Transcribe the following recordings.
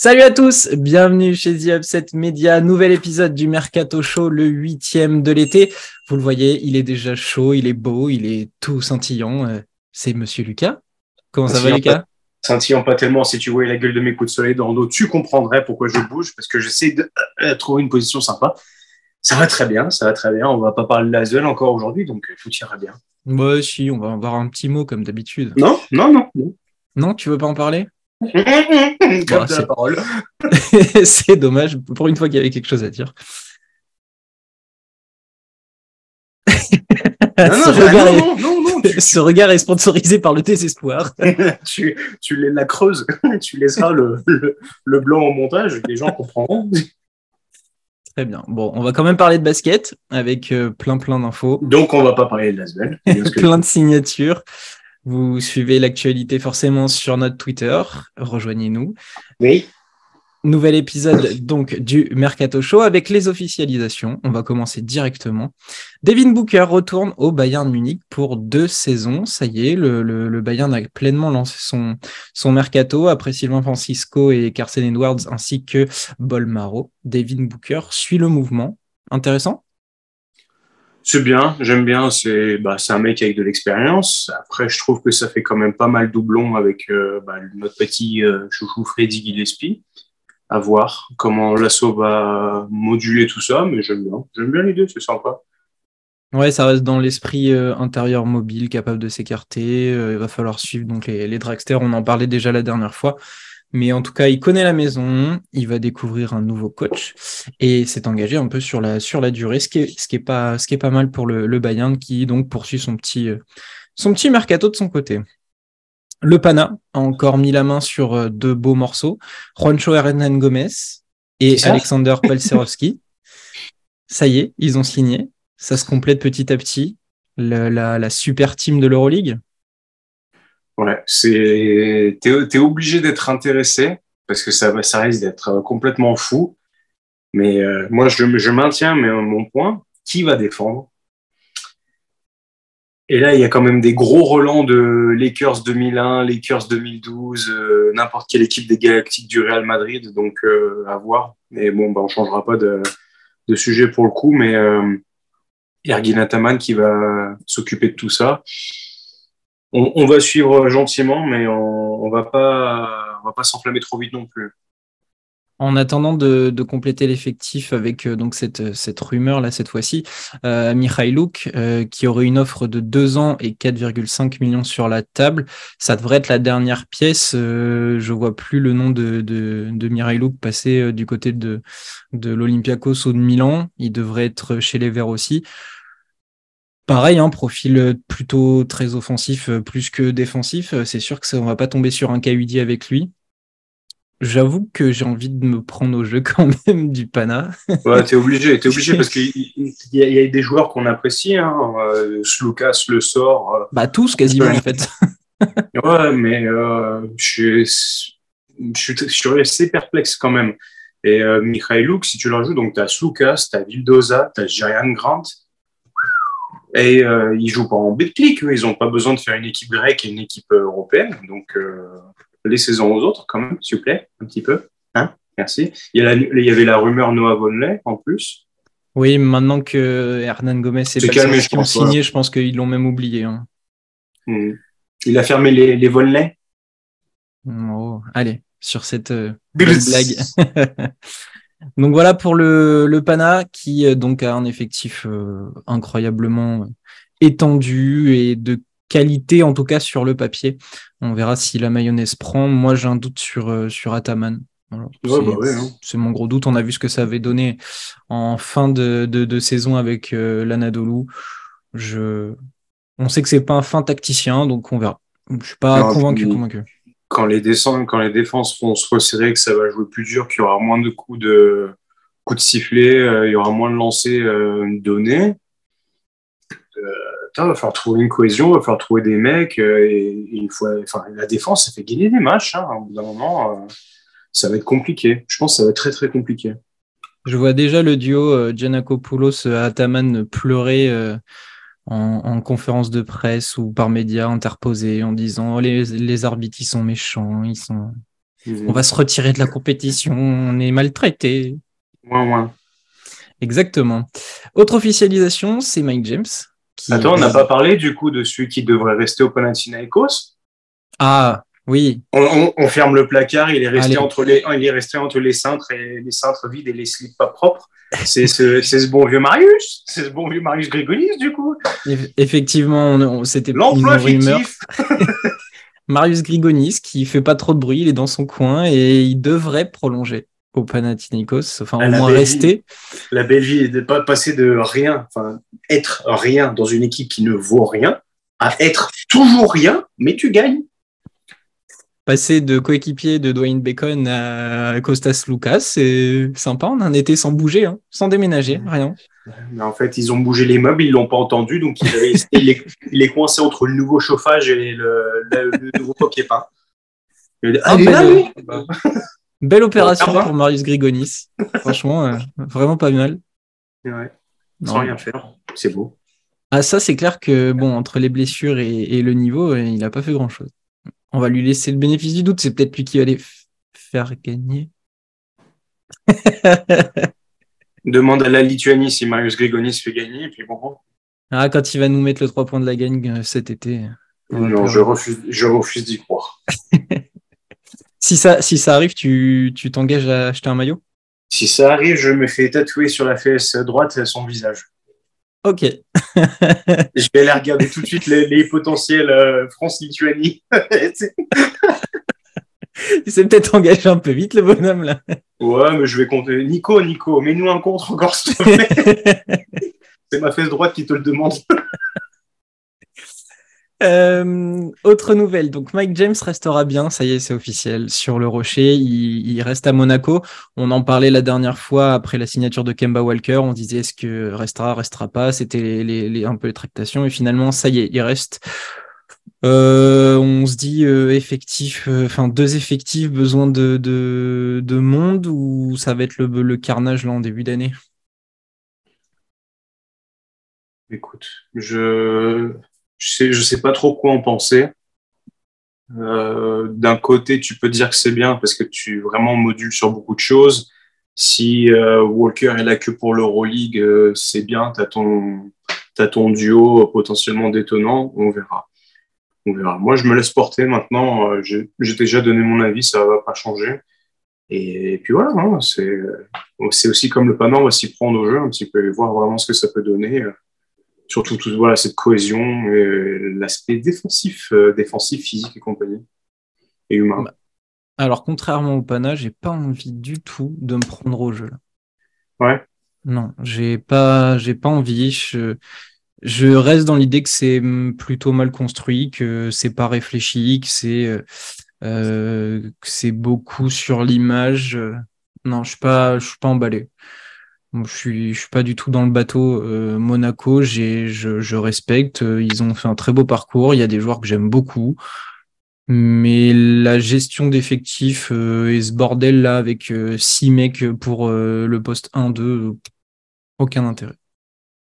Salut à tous, bienvenue chez The Upset Media, nouvel épisode du Mercato Show, le 8e de l'été. Vous le voyez, il est déjà chaud, il est beau, il est tout scintillant. C'est Monsieur Lucas. Comment ça va, Lucas? Scintillant pas tellement. Si tu voyais la gueule de mes coups de soleil dans le dos, tu comprendrais pourquoi je bouge, parce que j'essaie de trouver une position sympa. Ça va très bien, ça va très bien. On va pas parler de l'Asvel encore aujourd'hui, donc tout ira bien. Moi, si, on va avoir un petit mot comme d'habitude. Non, non, non, non. Non, tu veux pas en parler? Grave de la parole. C'est dommage, pour une fois qu'il y avait quelque chose à dire. Ce regard est sponsorisé par le désespoir. tu la creuses, tu laisseras le blanc au montage, les gens comprendront. Très bien. Bon, on va quand même parler de basket avec plein d'infos. Donc, on va pas parler de l'Asvel. Plein de signatures. Vous suivez l'actualité forcément sur notre Twitter. Rejoignez-nous. Oui. Nouvel épisode donc du Mercato Show avec les officialisations. On va commencer directement. Devin Booker retourne au Bayern Munich pour 2 saisons. Ça y est, le Bayern a pleinement lancé son mercato après Sylvain Francisco et Carson Edwards ainsi que Bolmaro. Devin Booker suit le mouvement. Intéressant? C'est bien, j'aime bien. C'est un mec avec de l'expérience. Après, je trouve que ça fait quand même pas mal doublon avec notre petit chouchou Freddy Gillespie. À voir comment l'assaut va moduler tout ça, mais j'aime bien l'idée, c'est sympa. Ouais, ça reste dans l'esprit intérieur mobile, capable de s'écarter. Il va falloir suivre donc les dragsters, on en parlait déjà la dernière fois. Mais en tout cas, il connaît la maison, il va découvrir un nouveau coach et s'est engagé un peu sur la durée, ce qui est pas mal pour le Bayern qui donc poursuit son petit mercato de son côté. Le Pana a encore mis la main sur 2 beaux morceaux, Juancho Hernan Gomez et Alexander Palserowski. Ça y est, ils ont signé. Ça se complète petit à petit. La super team de l'Euroleague. Ouais, t'es obligé d'être intéressé parce que ça risque d'être complètement fou. Mais moi, je maintiens mon point. Qui va défendre? Et là, il y a quand même des gros relents de Lakers 2001, Lakers 2012, n'importe quelle équipe des Galactiques du Real Madrid. Donc, à voir. Mais bon, on changera pas de sujet pour le coup. Mais Ergin Ataman qui va s'occuper de tout ça. On va suivre gentiment, mais on va pas s'enflammer trop vite non plus. En attendant de compléter l'effectif avec donc cette rumeur là cette fois-ci, Mikhailuk qui aurait une offre de 2 ans et 4,5 millions sur la table, ça devrait être la dernière pièce. Je vois plus le nom de Mikhailuk passer du côté de l'Olympiakos ou de Milan. Il devrait être chez les Verts aussi. Pareil, profil plutôt très offensif plus que défensif. C'est sûr que on va pas tomber sur un KUD avec lui. J'avoue que j'ai envie de me prendre au jeu quand même du Pana. Ouais, t'es obligé parce qu'il y a des joueurs qu'on apprécie, Sloukas le sort. Tous quasiment en fait. Ouais, mais je suis resté perplexe quand même. Et Mikhailuk, si tu le rajoutes, donc t'as Sloukas, t'as Vildoza, t'as Jerian Grant. Et ils jouent pas en bête-clic, ils n'ont pas besoin de faire une équipe grecque et une équipe européenne. Donc, laissez-en aux autres quand même, s'il vous plaît, un petit peu. Hein, merci. Il y avait la rumeur Noah Vonleh en plus. Oui, maintenant que Hernan Gomez et Balsas qui ont signé, je pense qu'ils l'ont même oublié. Hein. Il a fermé les Vonleh. Oh, allez, sur cette blague. Donc voilà pour le Pana qui donc a un effectif incroyablement étendu et de qualité en tout cas sur le papier. On verra si la mayonnaise prend. Moi j'ai un doute sur Ataman. Voilà. C'est mon gros doute. On a vu ce que ça avait donné en fin de saison avec l'Anadolu. On sait que c'est pas un fin tacticien, donc on verra. Je suis pas convaincu. Quand les défenses vont se resserrer, que ça va jouer plus dur, qu'il y aura moins de coups de sifflet, il y aura moins de lancers donnés. Il va falloir trouver une cohésion, il va falloir trouver des mecs. La défense, ça fait gagner des matchs. Au bout d'un moment, ça va être compliqué. Je pense que ça va être très, très compliqué. Je vois déjà le duo Giannakopoulos-Ataman pleurer en conférence de presse ou par médias interposés en disant les arbitres, ils sont méchants, ils sont... On va se retirer de la compétition, on est maltraité. Ouais. Exactement. Autre officialisation, c'est Mike James. Attends, on n'a pas parlé du coup de celui qui devrait rester au Panathinaikos. Ah, oui. On ferme le placard, il est resté entre les cintres et les cintres vides et les slips pas propres. C'est ce bon vieux Marius. C'est ce bon vieux Marius Grigonis, du coup. Effectivement, c'était l'emploi fictif. Marius Grigonis qui fait pas trop de bruit, il est dans son coin et il devrait prolonger au Panathinaikos, enfin au moins rester. La belle vie est de pas passer de rien, enfin être rien dans une équipe qui ne vaut rien, à être toujours rien, mais tu gagnes. Passer de coéquipier de Dwayne Bacon à Kostas Loukas, c'est sympa. On a un été sans bouger, hein, sans déménager, rien. Mais en fait, ils ont bougé les meubles, ils l'ont pas entendu, donc il est coincé entre le nouveau chauffage et le nouveau papier peint. Belle opération pour Marius Grigonis. Franchement, vraiment pas mal. Ouais. Sans rien faire, c'est beau. Ah, ça, c'est clair que, bon, entre les blessures et le niveau, il n'a pas fait grand-chose. On va lui laisser le bénéfice du doute. C'est peut-être lui qui va les faire gagner. Demande à la Lituanie si Marius Grigonis fait gagner, et puis bon. Ah, quand il va nous mettre le 3 points de la gagne cet été. Non, je refuse d'y croire. Si ça arrive, tu t'engages à acheter un maillot? Si ça arrive, je me fais tatouer sur la fesse droite son visage. Ok. Je vais aller regarder tout de suite les potentiels France-Lituanie. Il s'est peut-être engagé un peu vite, le bonhomme, là. Ouais, mais je vais compter. Nico, mets-nous un contre encore, s'il te plaît. C'est ma fesse droite qui te le demande. Autre nouvelle, donc Mike James restera bien, ça y est, c'est officiel, sur le Rocher, il reste à Monaco. On en parlait la dernière fois après la signature de Kemba Walker, on disait est-ce que restera pas, c'était un peu les tractations, et finalement ça y est, il reste. On se dit effectif, deux effectifs, besoin de monde, ou ça va être le carnage là en début d'année? Écoute, je sais pas trop quoi en penser. D'un côté, tu peux dire que c'est bien parce que tu vraiment modules sur beaucoup de choses. Si Walker est là que pour l'Euroleague, c'est bien, t'as ton duo potentiellement détonnant, on verra. Moi, je me laisse porter maintenant. J'ai déjà donné mon avis, ça va pas changer. Et puis voilà, hein, c'est aussi comme le Panama, on va s'y prendre au jeu un petit peu et voir vraiment ce que ça peut donner. Surtout voilà, cette cohésion et l'aspect défensif, physique et compagnie, et humain. Alors, contrairement au Pana, j'ai pas envie du tout de me prendre au jeu. Là. Ouais. Non, j'ai pas envie. Je reste dans l'idée que c'est plutôt mal construit, que c'est pas réfléchi, que c'est beaucoup sur l'image. Non, je suis pas emballé. Je suis pas du tout dans le bateau Monaco. Je respecte. Ils ont fait un très beau parcours. Il y a des joueurs que j'aime beaucoup. Mais la gestion d'effectifs et ce bordel là avec 6 mecs pour le poste 1-2, aucun intérêt.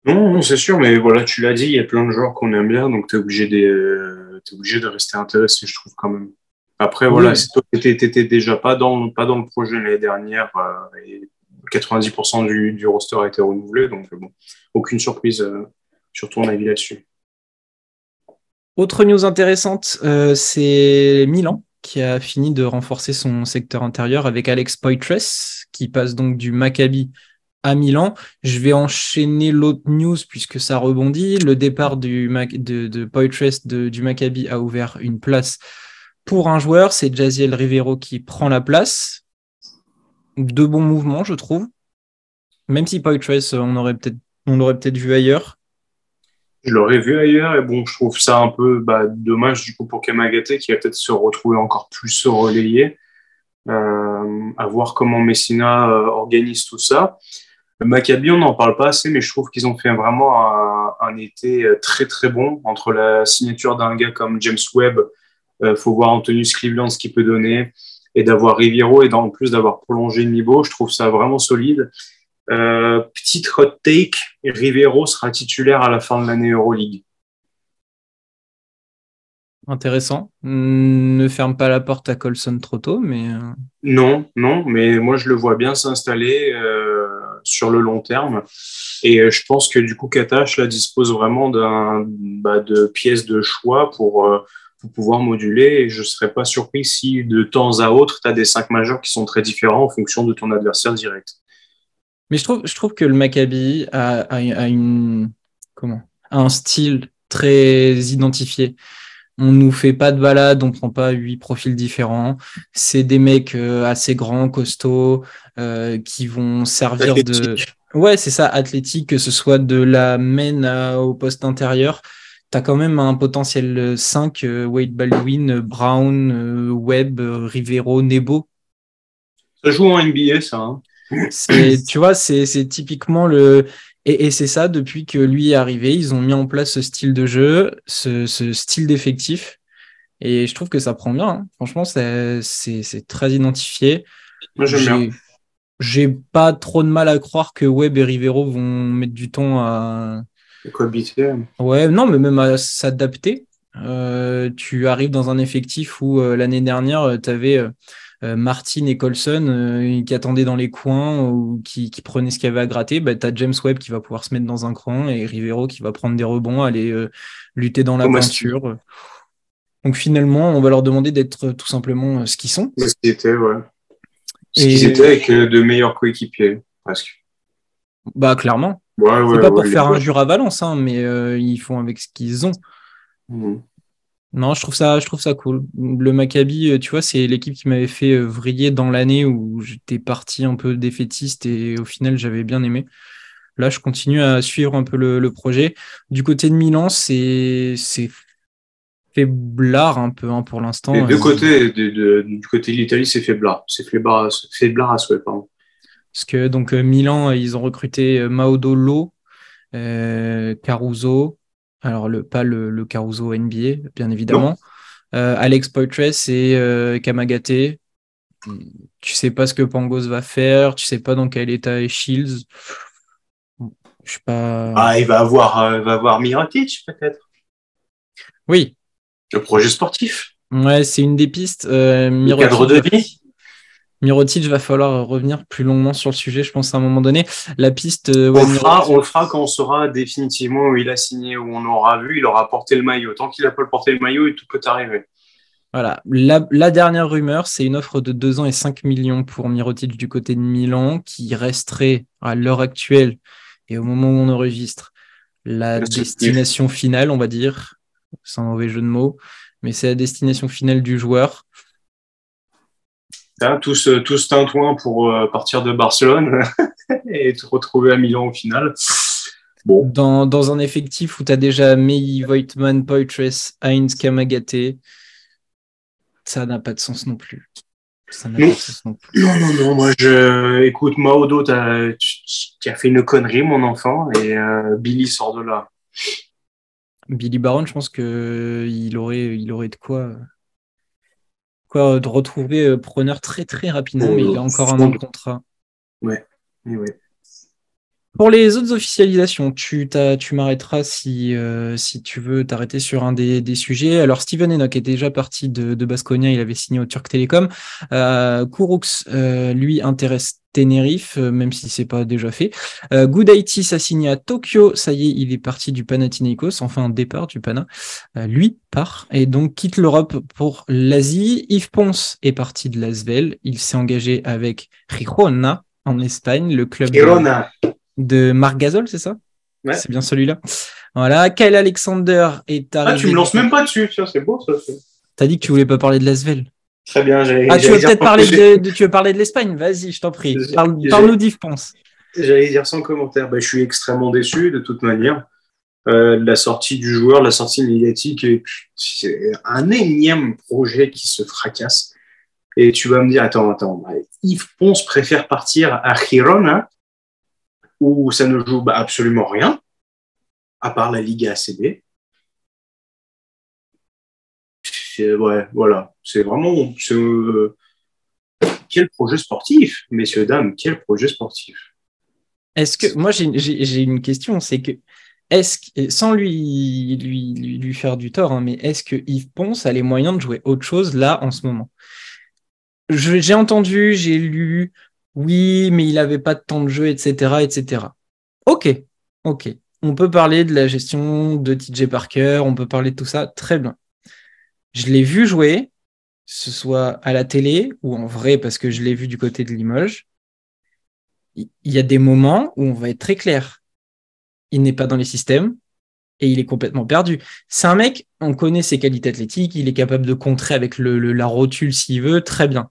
Non, c'est sûr, mais voilà, tu l'as dit, il y a plein de joueurs qu'on aime bien, donc t'es obligé de rester intéressé, je trouve quand même. Après, Oui. voilà, si toi, t'étais déjà pas dans le projet l'année dernière, et 90% du roster a été renouvelé, donc bon, aucune surprise sur ton avis là-dessus. Autre news intéressante, c'est Milan qui a fini de renforcer son secteur intérieur avec Alex Poitras, qui passe donc du Maccabi à Milan. Je vais enchaîner l'autre news puisque ça rebondit. Le départ de Poitras du Maccabi a ouvert une place pour un joueur, c'est Jaziel Rivero qui prend la place. De bons mouvements, je trouve. Même si Poitras, on l'aurait peut-être vu ailleurs. Je l'aurais vu ailleurs et bon, je trouve ça un peu dommage du coup pour Kamagaté qui va peut-être se retrouver encore plus relayé. À voir comment Messina organise tout ça. Le Maccabi, on n'en parle pas assez, mais je trouve qu'ils ont fait vraiment un été très très bon entre la signature d'un gars comme James Webb, faut voir Antonius Cleveland ce qu'il peut donner, et d'avoir Riviero et en plus d'avoir prolongé Nibo, je trouve ça vraiment solide. Petite hot take, Riviero sera titulaire à la fin de l'année Euroleague. Intéressant. Ne ferme pas la porte à Colson trop tôt, mais Non, non, mais moi je le vois bien s'installer sur le long terme. Et je pense que du coup, Katash là, dispose vraiment de pièces de choix pour pouvoir moduler. Et je ne serais pas surpris si de temps à autre, tu as des 5 majeurs qui sont très différents en fonction de ton adversaire direct. mais je trouve que le Maccabi a une comment a un style très identifié. On nous fait pas de balade, on prend pas 8 profils différents. C'est des mecs assez grands, costauds, qui vont servir de. Athlétique. Ouais, c'est ça, athlétique, que ce soit de la main au poste intérieur. T'as quand même un potentiel 5, Wade Baldwin, Brown, Webb, Rivero, Nebo. Ça joue en NBA, ça. Hein. Tu vois, c'est typiquement le. Et c'est ça, depuis que lui est arrivé, ils ont mis en place ce style de jeu, ce style d'effectif. Et je trouve que ça prend bien. Hein. Franchement, c'est très identifié. Moi, j'aime bien. J'ai, j'ai pas trop de mal à croire que Webb et Rivero vont mettre du temps à. Cohabiter. Ouais, non, mais même à s'adapter. Tu arrives dans un effectif où l'année dernière, tu avais Martin et Colson qui attendaient dans les coins ou qui prenaient ce qu'il y avait à gratter. Bah, tu as James Webb qui va pouvoir se mettre dans un coin et Rivero qui va prendre des rebonds, aller lutter dans la Comme Asti. peinture. Donc finalement, on va leur demander d'être tout simplement ce qu'ils sont. Ce qu'ils étaient, ouais. Ce qu'ils étaient Et avec de meilleurs coéquipiers, presque. bah clairement, Ouais, c'est ouais, pas pour ouais. faire injure à Valence, hein, mais ils font avec ce qu'ils ont. Mhm. Non, je trouve ça cool. Le Maccabi, tu vois, c'est l'équipe qui m'avait fait vriller dans l'année où j'étais parti un peu défaitiste et au final j'avais bien aimé. Là, je continue à suivre un peu le projet. Du côté de Milan, c'est faiblard un peu hein, pour Les l'instant. deux côtés, du côté de l'Italie, c'est faiblard. C'est faiblard à souhait, pardon. Parce que donc Milan, ils ont recruté Maudolo, Caruso, alors pas le Caruso NBA, bien Non? évidemment, Alex Poitres et Kamagaté. Tu sais pas ce que Pangos va faire, tu sais pas dans quel état est Shields. Je sais pas. Ah, il va avoir Mirotic, peut-être. Oui, Le projet sportif. ouais, c'est une des pistes. Le cadre de vie. Mirotic va falloir revenir plus longuement sur le sujet, je pense, à un moment donné. La piste, ouais, On Mirotic. le fera quand on saura définitivement où il a signé, où on aura vu, il aura porté le maillot. Tant qu'il n'a pas porté le maillot, tout peut arriver. Voilà. La dernière rumeur, c'est une offre de 2 ans et 5 millions pour Mirotic du côté de Milan, qui resterait à l'heure actuelle et au moment où on enregistre la Instructif. destination finale, on va dire, sans mauvais jeu de mots, mais c'est la destination finale du joueur. Hein, tous tintouins pour partir de Barcelone et se retrouver à Milan au final. Bon, Dans un effectif où tu as déjà Mei, Voigtman, Poitres, Heinz, Kamagaté, ça n'a pas de sens non plus. Ça n'a non, pas de sens non plus. non, écoute, Maodo, tu as fait une connerie, mon enfant, et Billy sort de là. Billy Baron, je pense qu'il aurait de quoi de retrouver preneur très très rapidement, mais il a encore un an Sans de doute. contrat. Ouais, et ouais. Pour les autres officialisations, tu m'arrêteras si tu veux t'arrêter sur un des sujets. Alors, Steven Enoch est déjà parti de Baskonia, il avait signé au Turk Telecom. Kourouks, lui, intéresse Tenerife, même si c'est pas déjà fait. Gudaitis a signé à Tokyo, ça y est, il est parti du Panathinaikos, enfin un départ du Pana. Lui part et donc quitte l'Europe pour l'Asie. Yves Pons est parti de l'Asvel, il s'est engagé avec Girona en Espagne, le club Girona. de Marc Gasol, c'est ça? Ouais. C'est bien celui-là. Voilà, Kyle Alexander est Ah, tu arrivé me du lances côté. même pas dessus, tiens, c'est beau ça. T'as dit que tu voulais pas parler de l'Asvel. Très bien, Ah, tu veux j'allais dire peut-être parler tu veux parler de l'Espagne? Vas-y, je t'en prie. Parle-nous d'Yves Pons. j'allais dire sans commentaire. Je suis extrêmement déçu de toute manière. La sortie du joueur, la sortie médiatique, c'est un énième projet qui se fracasse. Et tu vas me dire, attends, Yves Pons préfère partir à Girona, où ça ne joue absolument rien, à part la Ligue ACB. Ouais, voilà, c'est vraiment... quel projet sportif, messieurs, dames, quel projet sportif. Est-ce que moi j'ai une question, c'est que sans lui faire du tort, hein, mais est-ce que Yves Pons a les moyens de jouer autre chose là en ce moment? J'ai entendu, j'ai lu, oui, mais il n'avait pas de temps de jeu, etc., etc. Ok. On peut parler de la gestion de TJ Parker, on peut parler de tout ça, très bien. Je l'ai vu jouer, que ce soit à la télé ou en vrai, parce que je l'ai vu du côté de Limoges. Il y a des moments où on va être très clair. Il n'est pas dans les systèmes et il est complètement perdu. C'est un mec, on connaît ses qualités athlétiques, il est capable de contrer avec la rotule s'il veut, très bien.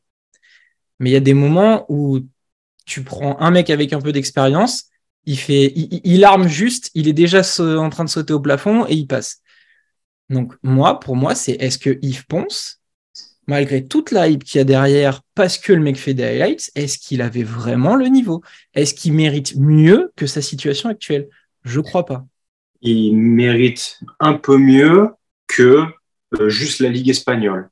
Mais il y a des moments où tu prends un mec avec un peu d'expérience, il arme juste, il est déjà en train de sauter au plafond et il passe. Donc pour moi, c'est est-ce que Yves Pons, malgré toute la hype qu'il y a derrière, parce que le mec fait des highlights, est-ce qu'il avait vraiment le niveau? Est-ce qu'il mérite mieux que sa situation actuelle? Je crois pas. Il mérite un peu mieux que juste la Ligue espagnole.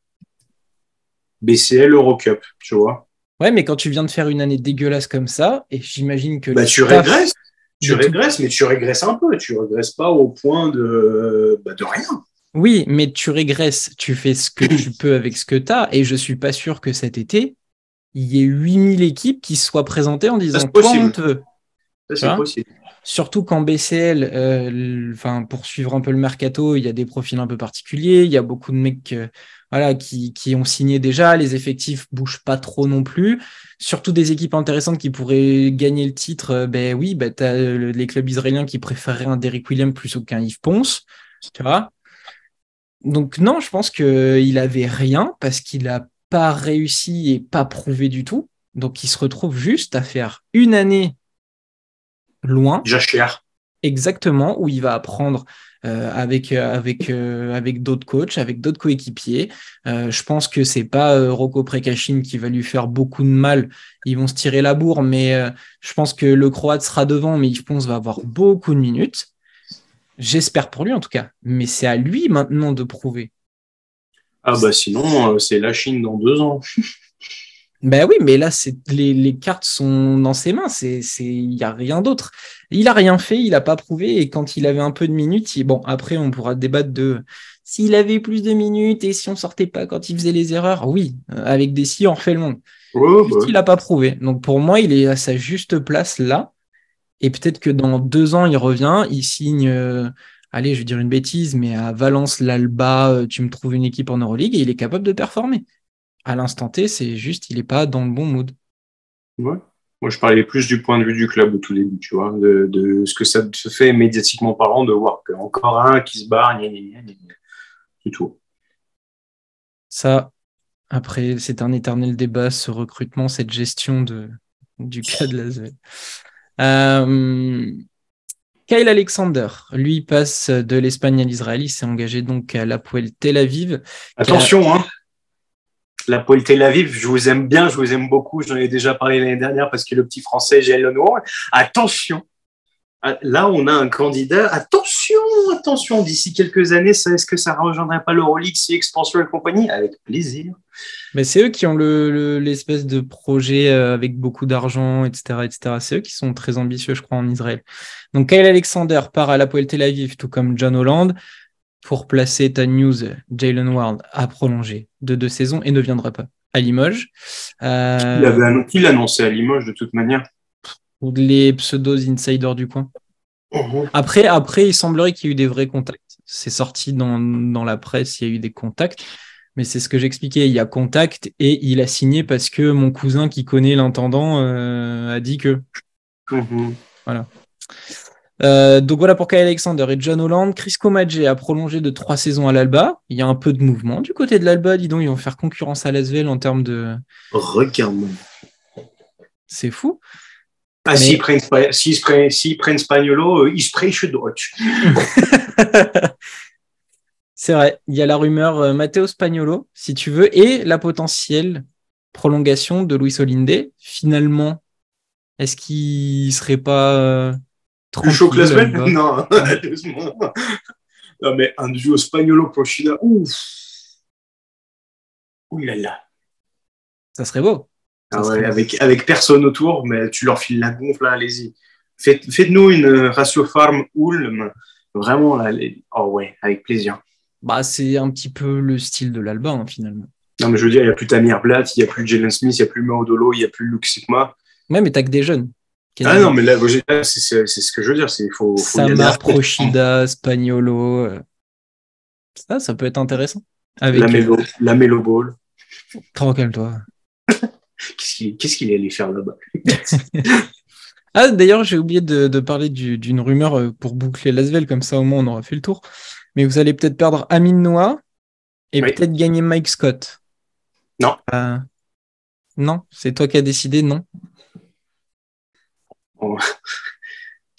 BCL, Eurocup, tu vois. Ouais, mais quand tu viens de faire une année dégueulasse comme ça, et j'imagine que tu régresses. Mais tu régresses un peu. Tu régresses pas au point de rien. Oui, mais tu régresses, tu fais ce que tu peux avec ce que tu as, et je suis pas sûr que cet été, il y ait 8000 équipes qui se soient présentées en disant « Toi, on te veut ». Ça, c'est possible. Surtout qu'en BCL, pour suivre un peu le mercato, il y a des profils un peu particuliers, il y a beaucoup de mecs qui ont signé déjà, les effectifs bougent pas trop non plus, surtout des équipes intéressantes qui pourraient gagner le titre, tu as les clubs israéliens qui préféreraient un Derrick Williams plutôt qu'un Yves Pons, tu vois. Donc non, je pense qu'il avait rien parce qu'il n'a pas réussi et pas prouvé du tout. Donc il se retrouve juste à faire une année loin. Déjà cher. Exactement, où il va apprendre avec d'autres coachs, avec d'autres coéquipiers. Je pense que c'est pas Rocco Prekačin qui va lui faire beaucoup de mal. Ils vont se tirer la bourre, mais je pense que le Croate sera devant, mais Yves Pons va avoir beaucoup de minutes. J'espère pour lui en tout cas, mais c'est à lui maintenant de prouver. Sinon, c'est la Chine dans 2 ans. Ben oui, mais là, les cartes sont dans ses mains, il n'y a rien d'autre. Il a rien fait, il n'a pas prouvé, et quand il avait un peu de minutes, bon, après, on pourra débattre de s'il avait plus de minutes et si on sortait pas quand il faisait les erreurs, oui, avec des si, on refait le monde. Il n'a pas prouvé. Donc pour moi, il est à sa juste place là, et peut-être que dans 2 ans, il revient, il signe, allez, je vais dire une bêtise, mais à Valence, l'Alba, tu me trouves une équipe en Euroleague, et il est capable de performer. À l'instant T, c'est juste, il n'est pas dans le bon mood. Ouais. Moi, je parlais plus du point de vue du club au tout début, tu vois, de ce que ça se fait médiatiquement parlant, de voir qu'encore un qui se barre, c'est tout. Ça, après, c'est un éternel débat, ce recrutement, cette gestion du cas de l'ASVEL. Kyle Alexander, lui, passe de l'Espagne à l'Israël. Il s'est engagé donc à l'Hapoel Tel Aviv. Attention, l'Hapoel Tel Aviv, je vous aime bien, je vous aime beaucoup. J'en ai déjà parlé l'année dernière parce que le petit français, Jalen Noir. Attention, là, on a un candidat. Attention, d'ici quelques années, est-ce que ça ne rejoindrait pas l'Euroleague, si expansion et compagnie? Avec plaisir. Mais c'est eux qui ont l'espèce de projet avec beaucoup d'argent, etc., etc. C'est eux qui sont très ambitieux, je crois, en Israël. Donc, Kyle Alexander part à l'Hapoel Tel Aviv, tout comme John Holland. Pour placer ta news, Jalen Ward a prolongé de 2 saisons et ne viendra pas à Limoges. Qui l'annonçait à Limoges de toute manière? Ou les pseudos insiders du coin. Après, il semblerait qu'il y ait eu des vrais contacts. C'est sorti dans la presse, il y a eu des contacts. Mais c'est ce que j'expliquais, il y a contact et il a signé parce que mon cousin qui connaît l'intendant a dit que. Voilà. Donc voilà pour Kyle Alexander et John Holland. Chris Comadje a prolongé de 3 saisons à l'Alba. Il y a un peu de mouvement du côté de l'Alba, dis donc, ils vont faire concurrence à l'ASVEL en termes de. Regarde-moi. C'est fou. S'ils prennent Spagnolo, ils sprechen Deutsch. C'est vrai, il y a la rumeur Matteo Spagnolo, si tu veux, et la potentielle prolongation de Luis Olinde. Finalement, est-ce qu'il serait pas plus chaud que la semaine? Non, doucement. Non, mais un duo Spagnolo Prochida, ouf. Ouh là là. Ça serait beau. Avec personne autour, mais tu leur files la gonfle, là, allez-y. Faites-nous une ratio farm Ulm Vraiment, là, oh ouais, avec plaisir. Bah, c'est un petit peu le style de l'Alba, hein, finalement. Non, mais je veux dire, il n'y a plus Tamir Blatt, il n'y a plus Jalen Smith, il n'y a plus Maudolo, il n'y a plus Luke Sikma. Ouais, mais t'as que des jeunes, Ah non, quasiment. mais là, c'est ce que je veux dire, faut y aller à Samar, fond. Prochida, Spagnolo. Ça peut être intéressant. La Avec. Melo Ball. Calme-toi. Qu'est-ce qu'il allait faire là-bas? Ah, d'ailleurs, j'ai oublié de parler d'une rumeur pour boucler l'Asvel, comme ça au moins on aura fait le tour. Mais vous allez peut-être perdre Amin Noah et Oui. peut-être gagner Mike Scott. Non. Non, c'est toi qui as décidé, non?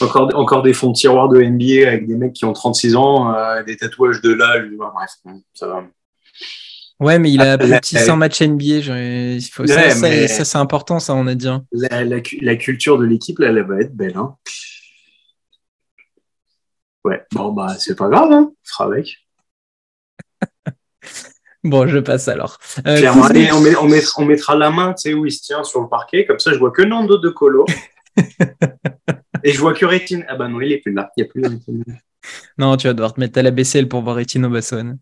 Encore des fonds de tiroir de NBA avec des mecs qui ont 36 ans, des tatouages de là, bref, ça va. Ouais, mais il a plus La, de 600 matchs NBA. Il faut, ouais, mais ça c'est important, ça, on a dit. Hein. la culture de l'équipe, là, elle va être belle. Hein. Ouais, bon, bah, c'est pas grave, hein. On fera avec. Bon, je passe alors. Clairement, allez, on mettra la main, tu sais, où il se tient sur le parquet, comme ça, je vois que Nando de Colo. Et je vois que Rétine. Ah bah non, il est plus là. Il n'y a plus de Rétine. Non, tu vas devoir te mettre à la BCL pour voir Etienne Basson.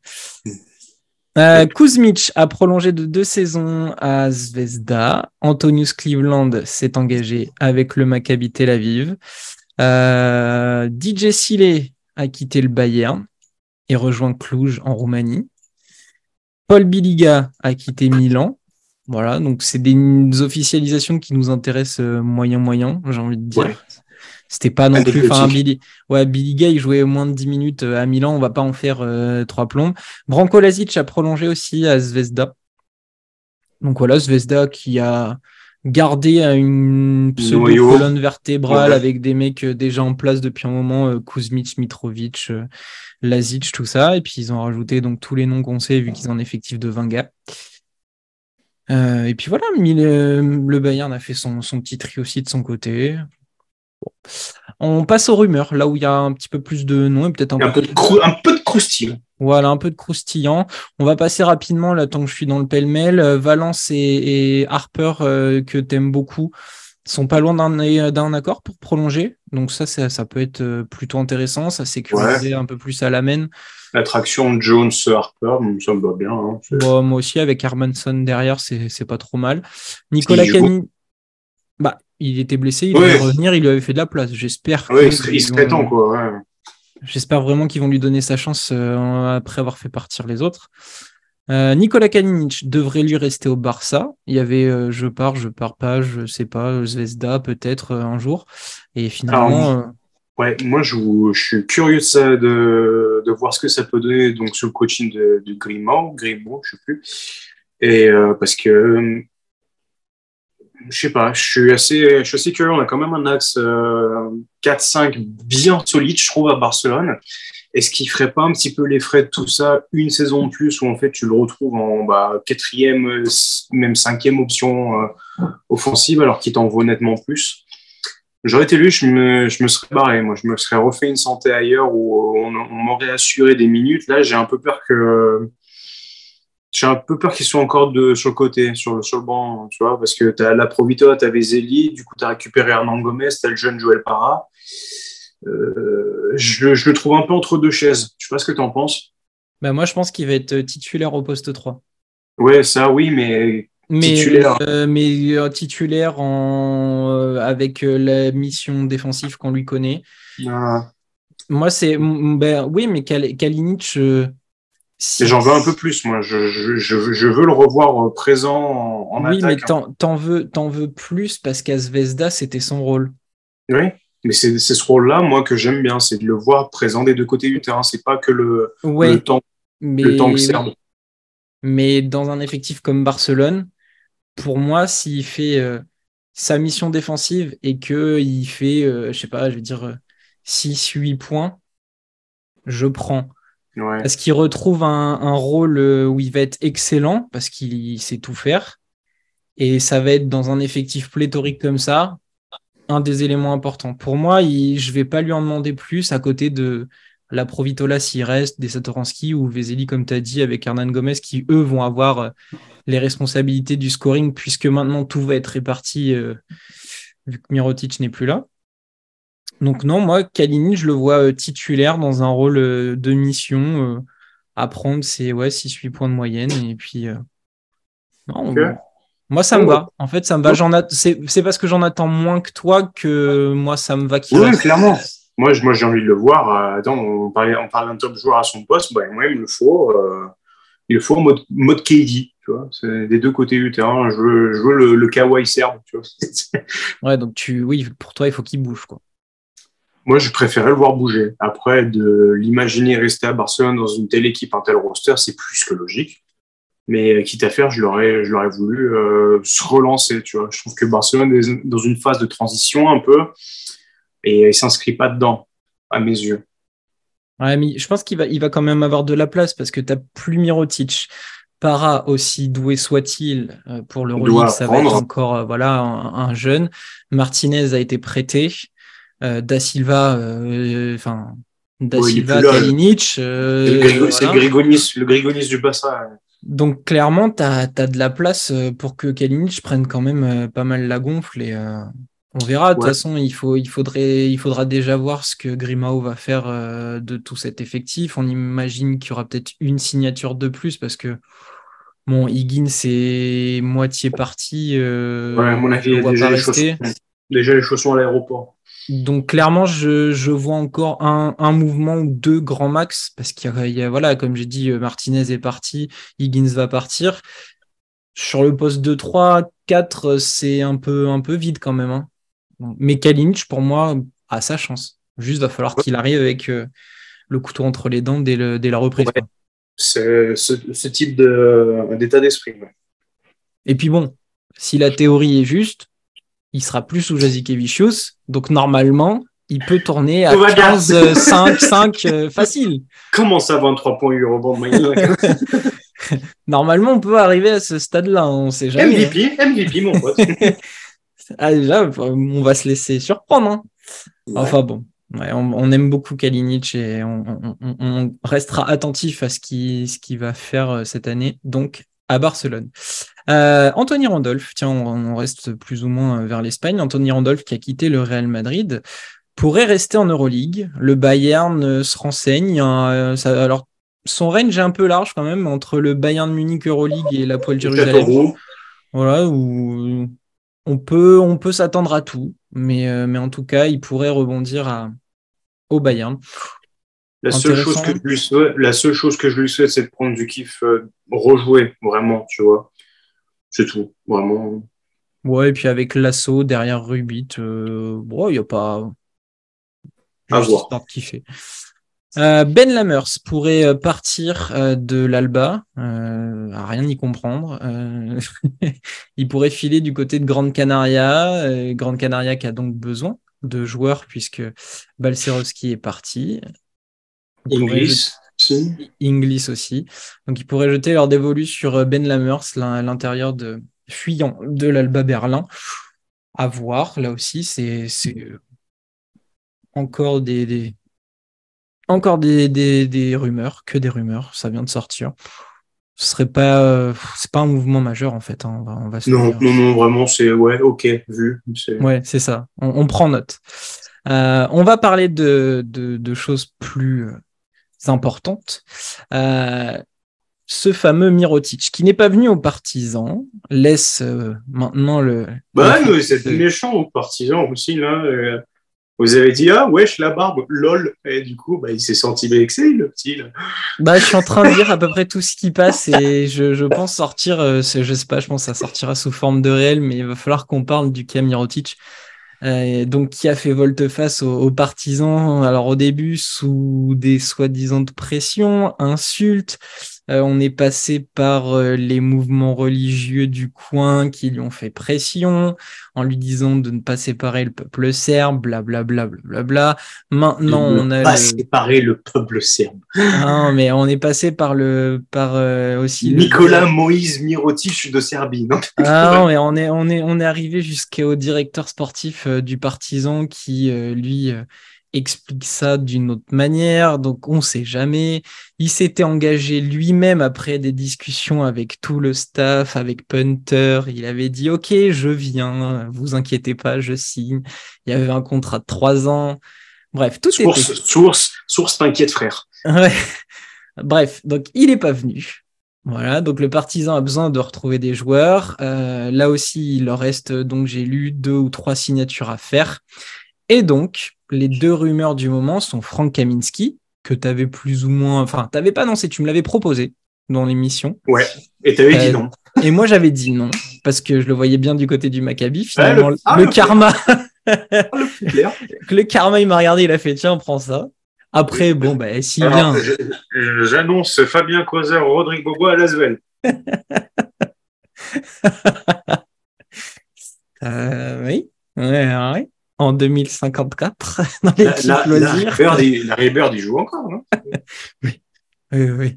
Ouais. Kuzmic a prolongé de 2 saisons à Zvezda. Antonius Cleveland s'est engagé avec le Maccabi Tel Aviv. DJ Sile a quitté le Bayern et rejoint Cluj en Roumanie. Paul Biliga a quitté Milan. Voilà, donc c'est des officialisations qui nous intéressent moyen, j'ai envie de dire. Ouais. C'était pas non plus. Enfin, Anecdotique. Biliga, il jouait moins de 10 minutes à Milan, on va pas en faire 3 plombes. Branko Lazic a prolongé aussi à Zvezda. Donc voilà, Zvezda qui a gardé une Noyau. pseudo-colonne vertébrale Ouais. avec des mecs déjà en place depuis un moment, Kuzmic, Mitrovic, Lazic, tout ça. Et puis ils ont rajouté donc tous les noms qu'on sait vu qu'ils ont un effectif de 20 gars. Et puis voilà, le Bayern a fait son petit tri aussi de son côté. Bon. On passe aux rumeurs, là où il y a un petit peu plus de noms et peut-être un peu plus Un peu de croustillant. voilà, un peu de croustillant. On va passer rapidement, là, tant que je suis dans le pêle-mêle. Valence et Harper, que t'aimes beaucoup, sont pas loin d'un accord pour prolonger. Donc ça peut être plutôt intéressant. Ça sécuriserait Ouais. un peu plus à la main. L'attraction Jones-Harper, ça me va bien. Hein. Bon, moi aussi, avec Hermanson derrière, c'est pas trop mal. Il Nicolas joue. Cani, bah, il était blessé, il devait Ouais. revenir, il lui avait fait de la place. J'espère Ouais, que il serait temps, quoi. Ouais. j'espère vraiment qu'ils vont lui donner sa chance après avoir fait partir les autres. Nikola Kalinic devrait lui rester au Barça. Il y avait je pars pas, je sais pas, Zvezda peut-être un jour. Et Alors, finalement, ouais, moi, je suis curieux de voir ce que ça peut donner donc, sur le coaching de Grimaud, je sais plus. Et parce que je sais pas, je suis assez curieux. On a quand même un axe 4-5 bien solide, je trouve, à Barcelone. Est-ce qu'il ferait pas un petit peu les frais de tout ça une saison de plus où en fait tu le retrouves en quatrième, même cinquième option offensive alors qu'il t'en vaut nettement plus? J'aurais été lui, je me serais barré. Moi, je me serais refait une santé ailleurs où on m'aurait assuré des minutes. Là, j'ai un peu peur qu'ils soient encore sur le côté, sur le banc, tu vois, parce que tu as la Provitola, tu avais Zeli, du coup, tu as récupéré Hernan Gomez, tu as le jeune Joël Parra. Je le trouve un peu entre deux chaises. Je sais pas ce que tu en penses. bah moi je pense qu'il va être titulaire au poste 3. Ouais, ça, oui, mais titulaire. Titulaire avec la mission défensive qu'on lui connaît. Ah. Moi, ben, oui, mais Kalinic, Et si, j'en veux un peu plus, moi. Je veux le revoir présent en oui, mais attaque. t'en veux plus parce qu'à Zvezda, c'était son rôle. Oui, mais c'est ce rôle-là, moi, que j'aime bien, c'est de le voir présent des deux côtés du terrain. C'est pas que le Ouais, temps, le temps que mais serve. oui. Mais dans un effectif comme Barcelone, pour moi, s'il fait sa mission défensive et qu'il fait, je sais pas, je vais dire 6-8 points, je prends. Ouais, Parce qu'il retrouve un rôle où il va être excellent, parce qu'il sait tout faire. Et ça va être dans un effectif pléthorique comme ça, un des éléments importants. Pour moi, je ne vais pas lui en demander plus à côté de la Provitola s'il reste, des Satoransky ou Vezeli, comme tu as dit, avec Hernan Gomez, qui eux vont avoir les responsabilités du scoring, puisque maintenant tout va être réparti vu que Mirotic n'est plus là. Donc non, moi, Kalinic, je le vois titulaire dans un rôle de mission, à prendre ses 6-8 points de moyenne. Et puis, non, Ok. moi, ça me Bon, va. En fait, ça me va. C'est parce que j'en attends moins que toi que moi, ça me va qu'il oui, reste. clairement. Moi, j'ai envie de le voir. Attends, on parle d'un top joueur à son poste. Bah, moi, il me le faut. Il le faut en mode KD. Tu vois, c'est des deux côtés du terrain. Je veux le Kawhi serbe. Tu vois. Ouais, donc oui, pour toi, il faut qu'il bouge, quoi. Moi, je préférais le voir bouger. Après, de l'imaginer rester à Barcelone dans une telle équipe, un tel roster, c'est plus que logique. Mais quitte à faire, je l'aurais voulu se relancer. Tu vois, je trouve que Barcelone est dans une phase de transition un peu et il s'inscrit pas dedans, à mes yeux. Ouais, mais je pense qu'il va quand même avoir de la place parce que tu n'as plus Mirotic. Para, aussi doué soit-il pour On l'Euroleague, doit ça va être apprendre. encore un jeune. Martinez a été prêté. Da Silva, Da Bon, il est plus Silva, là. Kalinic, C'est le voilà. Grigonis du Barça. Donc clairement, tu as de la place pour que Kalinic prenne quand même pas mal la gonfle et on verra. De toute Ouais. façon, il faudra déjà voir ce que Grimao va faire de tout cet effectif. On imagine qu'il y aura peut-être une signature de plus parce que bon, Higgins c'est moitié parti, Ouais, à mon avis, je il le y a vois déjà pas les chaussons. rester. Déjà les chaussons à l'aéroport. Donc clairement, je vois encore un mouvement ou deux grands max, parce voilà, comme j'ai dit, Martinez est parti, Higgins va partir. Sur le poste 2, 3, 4, c'est un peu vide quand même, hein. Mais Kalinic, pour moi, a sa chance. Juste, va falloir qu'il arrive avec le couteau entre les dents dès la reprise, Ouais, quoi. c'est ce type d'état d'esprit. Ouais. Et puis bon, si la théorie est juste, il sera plus sous Jasikevičius. Donc normalement, il peut tourner à Tout va bien. 15, 5, 5 facile. Comment ça, 23 points 8 rebonds de moyenne? Normalement, on peut arriver à ce stade-là, hein, on ne sait jamais, hein. MVP, mon pote. Ah, déjà, on va se laisser surprendre, hein. Ouais. Enfin bon, ouais, on aime beaucoup Kalinic et on restera attentif à ce qu'il va faire cette année, donc à Barcelone. Anthony Randolph, tiens, on reste plus ou moins vers l'Espagne. Anthony Randolph qui a quitté le Real Madrid pourrait rester en Euroleague. Le Bayern se renseigne, hein, alors, son range est un peu large quand même entre le Bayern Munich Euroleague et l'Hapoel Le Jérusalem. Châteauroux. Voilà, où on peut s'attendre à tout, mais en tout cas, il pourrait rebondir au Bayern. Intéressant. La seule chose que je lui souhaite, c'est de prendre du kiff, rejouer, vraiment, tu vois. C'est tout, vraiment. Ouais, et puis avec l'assaut derrière Rubit, bon, il n'y a pas À juste voir. histoire de kiffer. Ben Lamers pourrait partir de l'Alba, à rien y comprendre. Il pourrait filer du côté de Grande Canaria, Grande Canaria qui a donc besoin de joueurs puisque Balcerowski est parti. Il pourrait jeter Inglis, si. Inglis aussi. Donc ils pourraient jeter leur dévolu sur Ben Lamers, l'intérieur fuyant de l'Alba Berlin. À voir, là aussi, c'est encore des rumeurs, que des rumeurs, ça vient de sortir. C'est pas un mouvement majeur en fait, hein, on va se le Non, dire. non, non, vraiment, c'est, ouais, ok, vu. Ouais, c'est ça, on prend note. On va parler de choses plus importantes. Euh, Ce fameux Mirotic, qui n'est pas venu aux partisans, laisse maintenant Bah, ouais, mais l'effectif. c'était méchant aux partisans aussi, là. Vous avez dit, ah, wesh, la barbe, lol. Et du coup, bah, il s'est senti vexé, le petit, là. Bah, je suis en train de dire à peu près tout ce qui passe et je pense sortir, je sais pas, je pense que ça sortira sous forme de réel, mais il va falloir qu'on parle du cas Mirotic. Donc, qui a fait volte-face aux partisans, alors au début sous des soi-disant de pression, insultes. On est passé par les mouvements religieux du coin qui lui ont fait pression en lui disant de ne pas séparer le peuple serbe, blablabla, blablabla. De Maintenant, ne on a pas le. séparer le peuple serbe. Ah, mais on est passé par aussi le Nicolas direct. Moïse Mirotic de Serbie, non? Ah non, mais on est arrivé jusqu'au directeur sportif du Partizan qui, lui, explique ça d'une autre manière, donc on ne sait jamais. Il s'était engagé lui-même après des discussions avec tout le staff, avec Punter. Il avait dit, OK, je viens, vous inquiétez pas, je signe. Il y avait un contrat de 3 ans. Bref, tout était... Source, t'inquiète, frère. Ouais. Bref, donc il n'est pas venu. Voilà, donc le Partizan a besoin de retrouver des joueurs. Là aussi, il leur reste, donc j'ai lu 2 ou 3 signatures à faire. Et donc, les 2 rumeurs du moment sont Frank Kamiński, que tu avais plus ou moins... Enfin, tu n'avais pas annoncé, tu me l'avais proposé dans l'émission. Ouais, et tu avais dit non. Et moi, j'avais dit non, parce que je le voyais bien du côté du Maccabi. Finalement, le karma... le karma, il m'a regardé, il a fait, tiens, prends ça. Après, bon, bah, s'il vient... J'annonce Fabien Causer, Rodrigue Bobois à Lasvel. Oui, ouais. En 2054, dans l'équipe loisirs. Larry Bird, il joue encore, non? Oui.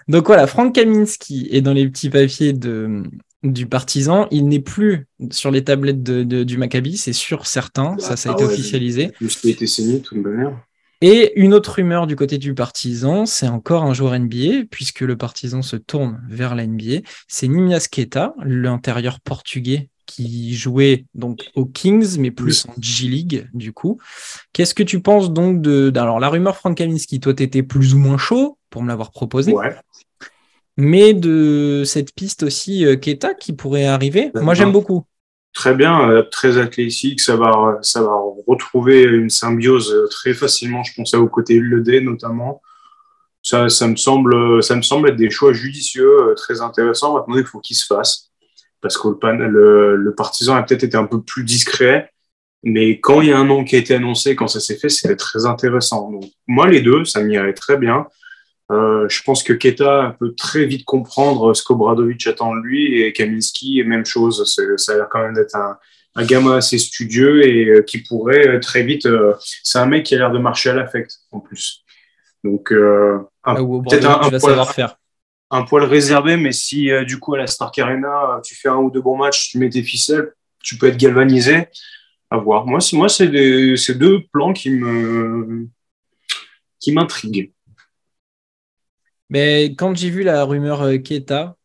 Donc voilà, Frank Kamiński est dans les petits papiers du Partizan. Il n'est plus sur les tablettes du Maccabi, c'est sûr, certain. Ça a été officialisé. Tout ce qui a été signé, de toute manière. Et une autre rumeur du côté du Partizan, c'est encore un joueur NBA, puisque le Partizan se tourne vers la NBA. C'est Nimias Queta, l'intérieur portugais qui jouait donc aux Kings, mais plus en G-League, du coup. Qu'est-ce que tu penses donc alors, la rumeur Frank Kamiński, toi, t'étais plus ou moins chaud pour me l'avoir proposé. Ouais. Mais de cette piste aussi, Queta, qui pourrait arriver, moi, j'aime beaucoup. Très bien, très athlétique, ça va retrouver une symbiose très facilement, je pense au côté LED notamment. Ça me semble être des choix judicieux, très intéressants. Maintenant, il faut qu'ils se fassent. Parce que le Partizan a peut-être été un peu plus discret, mais quand il y a un nom qui a été annoncé, quand ça s'est fait, c'était très intéressant. Donc, moi, les deux, ça m'irait très bien. Je pense que Queta peut très vite comprendre ce qu'Obradovic attend de lui, et Kamiński, même chose. Ça a l'air quand même d'être un gamin assez studieux et qui pourrait très vite... c'est un mec qui a l'air de marcher à l'affect, en plus. Donc, peut-être un poil réservé, mais si du coup à la Stark Arena, tu fais 1 ou 2 bons matchs, tu mets tes ficelles, tu peux être galvanisé. À voir. Moi c'est 2 plans qui m'intriguent. Mais quand j'ai vu la rumeur Queta,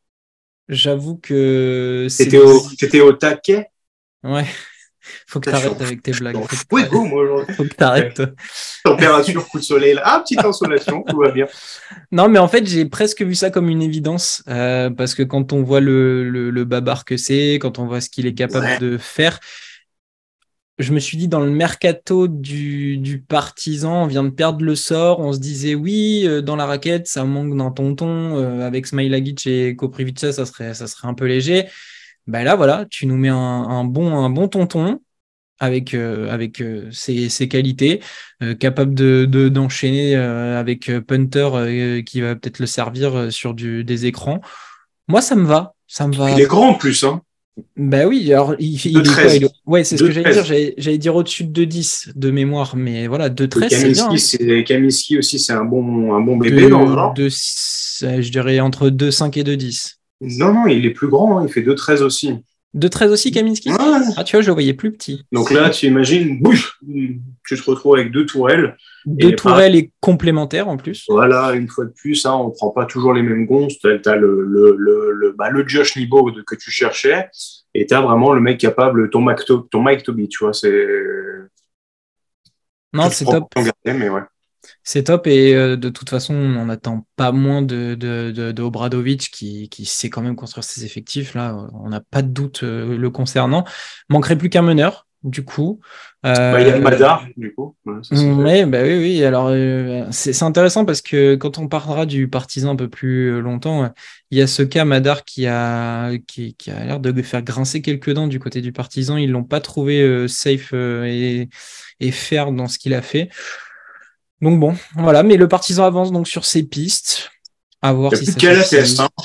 j'avoue que... T'étais au taquet? Ouais. Faut que t'arrêtes avec tes blagues. Faut que t'arrêtes. Température, coup de soleil. Petite insolation, tout va bien. Non, mais en fait, j'ai presque vu ça comme une évidence. Parce que quand on voit le babar que c'est, quand on voit ce qu'il est capable de faire, je me suis dit, dans le mercato du Partizan, on vient de perdre le sort. On se disait, oui, dans la raquette, ça manque d'un tonton. Avec Smailagic et Koprivica, ça serait un peu léger. Ben là, voilà, tu nous mets un bon tonton avec ses qualités, capable d'enchaîner avec Punter qui va peut-être le servir sur des écrans. Moi, ça me va. Il est grand en plus, hein. Ben oui, alors il est quoi, ouais, c'est ce que j'allais dire. J'allais dire au-dessus de 2,10 de mémoire, mais voilà, 2,13, c'est bien. Hein. Kamiński aussi, c'est un bon bébé dans le genre. Je dirais entre 2,5 et 2,10. Non, il est plus grand, hein, il fait 2,13 aussi. 2,13 aussi, Kamiński? Ouais. Ah, tu vois, je le voyais plus petit. Donc là, tu imagines, tu te retrouves avec 2 tourelles. 2 tourelles et complémentaires en plus. Voilà, une fois de plus, hein, on ne prend pas toujours les mêmes gonzes. Tu as le Josh Nebo que tu cherchais, et tu as vraiment le mec capable, ton Mike Toby, tu vois. Non, c'est top. Mais ouais. C'est top, et de toute façon, on n'attend pas moins de Obradovic qui sait quand même construire ses effectifs. Là, on n'a pas de doute le concernant. Manquerait plus qu'un meneur, du coup. Il y a Madar, du coup. Ouais, oui. Alors, c'est intéressant parce que quand on parlera du Partizan un peu plus longtemps, il y a ce cas Madar qui a l'air de faire grincer quelques dents du côté du Partizan. Ils l'ont pas trouvé safe et fair dans ce qu'il a fait. Donc bon, voilà, mais le Partizan avance donc sur ses pistes. À voir si ça Calates,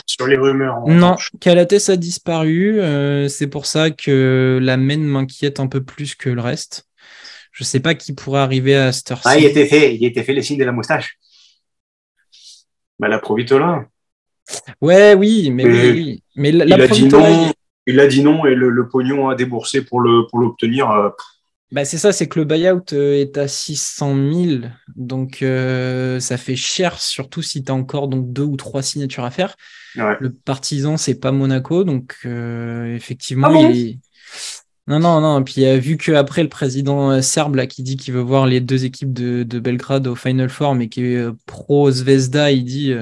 sur les rumeurs. Non, Calates a disparu. C'est pour ça que la main m'inquiète un peu plus que le reste. Je sais pas qui pourrait arriver à cette heure-ci. Il était fait les signes de la moustache. La Provitola. Ouais, oui, mais oui. Mais il a dit non, et le pognon à débourser pour l'obtenir. Bah, c'est ça, c'est que le buyout est à 600 000, donc ça fait cher, surtout si tu as encore donc 2 ou 3 signatures à faire. Ouais. Le Partizan, c'est pas Monaco, donc Ah effectivement, il bon? est. Non, non, non. Puis vu qu'après le président serbe là, qui dit qu'il veut voir les 2 équipes de Belgrade au Final Four, mais qui est pro Zvezda, il dit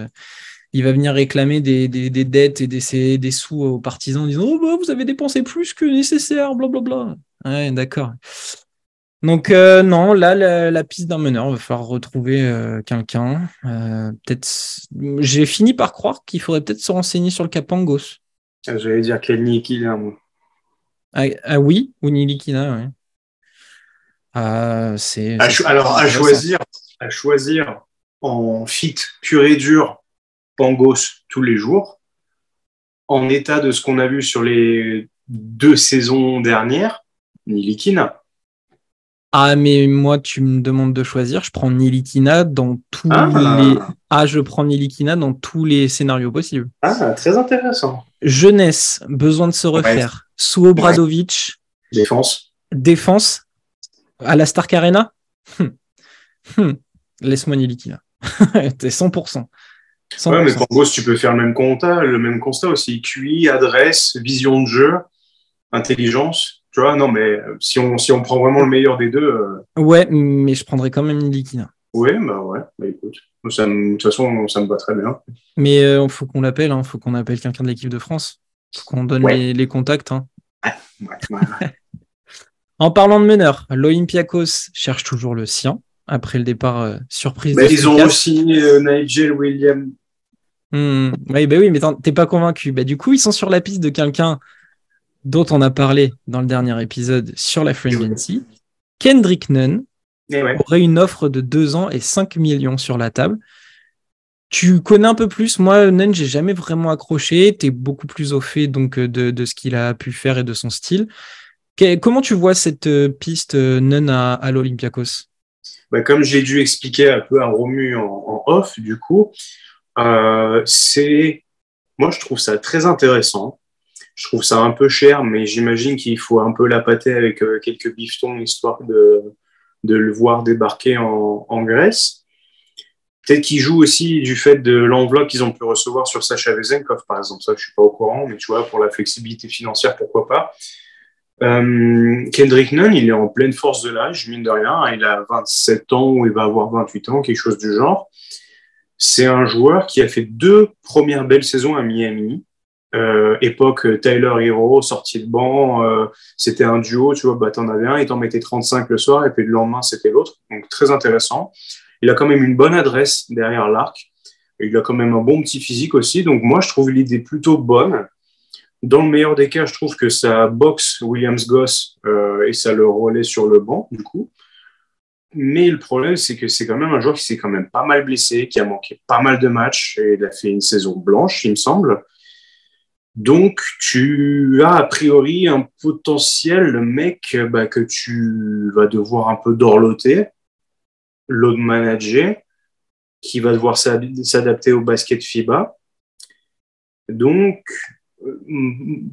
il va venir réclamer des dettes et des sous aux partisans en disant oh, bah, vous avez dépensé plus que nécessaire, blablabla. Ouais, d'accord. Donc non, là, la piste d'un meneur, il va falloir retrouver quelqu'un. Peut-être. J'ai fini par croire qu'il faudrait peut-être se renseigner sur le cas Pangos. J'allais dire Kenny Killian, moi. Ah oui, ou Nilikina, ouais. Ça serait très Alors, intéressant. à choisir en fit pur et dur, Pangos tous les jours, en état de ce qu'on a vu sur les 2 saisons dernières, Nilikina. Ah, mais moi, tu me demandes de choisir, je prends Nilikina dans tous les. Ah, Ah, je prends Nilikina dans tous les scénarios possibles. très intéressant. Jeunesse, besoin de se Ouais, refaire. Sous ouais. Obradovic, Défense. défense à la Stark Arena. Hum, hum. Laisse-moi Nilikina. T'es 100%. Ouais, mais 100%. Pangos, tu peux faire le même constat aussi. QI, adresse, vision de jeu, intelligence. Tu vois, non, mais si on prend vraiment le meilleur des deux, Ouais, mais je prendrais quand même Nilikina. ouais, bah écoute. De toute façon, ça me va très bien. Mais il faut qu'on l'appelle, hein, faut qu'on appelle quelqu'un de l'équipe de France. Faut qu'on donne Ouais, les contacts. Hein. ouais. En parlant de meneur, l'Olympiakos cherche toujours le sien après le départ surprise de Ben, ils ont Sloukas. aussi Nigel Williams. Oui, bah oui, mais t'es pas convaincu. Bah, du coup, ils sont sur la piste de quelqu'un dont on a parlé dans le dernier épisode sur la Free Agency. Kendrick Nunn Et ouais. aurait une offre de 2 ans et 5 millions sur la table. Tu connais un peu plus. Moi, Nunn, j'ai jamais vraiment accroché. Tu es beaucoup plus au fait donc, de ce qu'il a pu faire et de son style. Comment tu vois cette piste Nunn à l'Olympiakos? Ben, comme j'ai dû expliquer un peu à Romu en off, du coup, euh, c'est, moi, je trouve ça très intéressant. Je trouve ça un peu cher, mais j'imagine qu'il faut un peu la pâter avec quelques bifetons histoire de le voir débarquer en Grèce. Peut-être qu'il joue aussi du fait de l'enveloppe qu'ils ont pu recevoir sur Sacha Vezenkov, par exemple. Ça, je suis pas au courant, mais tu vois, pour la flexibilité financière, pourquoi pas. Kendrick Nunn, il est en pleine force de l'âge, mine de rien. Il a 27 ans ou il va avoir 28 ans, quelque chose du genre. C'est un joueur qui a fait 2 premières belles saisons à Miami. Époque Tyler Hero, sorti de banc, c'était un duo, tu vois, bah, t'en avais un, il t'en mettait 35 le soir, et puis le lendemain, c'était l'autre. Donc, très intéressant. Il a quand même une bonne adresse derrière l'arc. Il a quand même un bon petit physique aussi. Donc, moi, je trouve l'idée plutôt bonne. Dans le meilleur des cas, je trouve que ça boxe Williams Goss et ça le relaie sur le banc, du coup. Mais le problème, c'est que c'est quand même un joueur qui s'est quand même pas mal blessé, qui a manqué pas mal de matchs et il a fait une saison blanche, il me semble. Donc, tu as a priori un potentiel, le mec, bah, que tu vas devoir un peu dorloter, load manager, qui va devoir s'adapter au basket FIBA. Donc,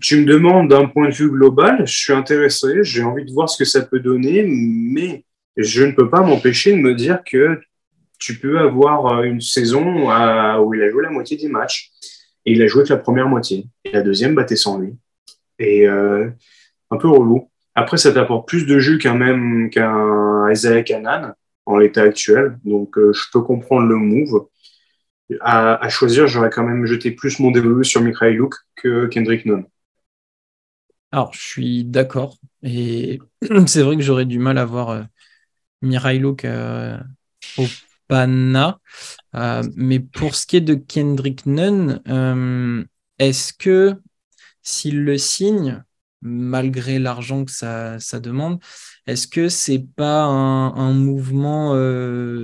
tu me demandes d'un point de vue global, je suis intéressé, j'ai envie de voir ce que ça peut donner, mais je ne peux pas m'empêcher de me dire que tu peux avoir une saison où il a joué la moitié des matchs et il a joué que la première moitié. Et la deuxième, bah, t'es sans lui. Et un peu relou. Après, ça t'apporte plus de jus qu'un Isaiah Canaan en l'état actuel. Donc, je peux comprendre le move. À choisir, j'aurais quand même jeté plus mon dévolu sur Mikhailuk que Kendrick Nunn. Alors, je suis d'accord. Et c'est vrai que j'aurais du mal à voir Mirailok au Pana. Mais pour ce qui est de Kendrick Nunn, est-ce que s'il le signe, malgré l'argent que ça demande, est-ce que c'est pas un mouvement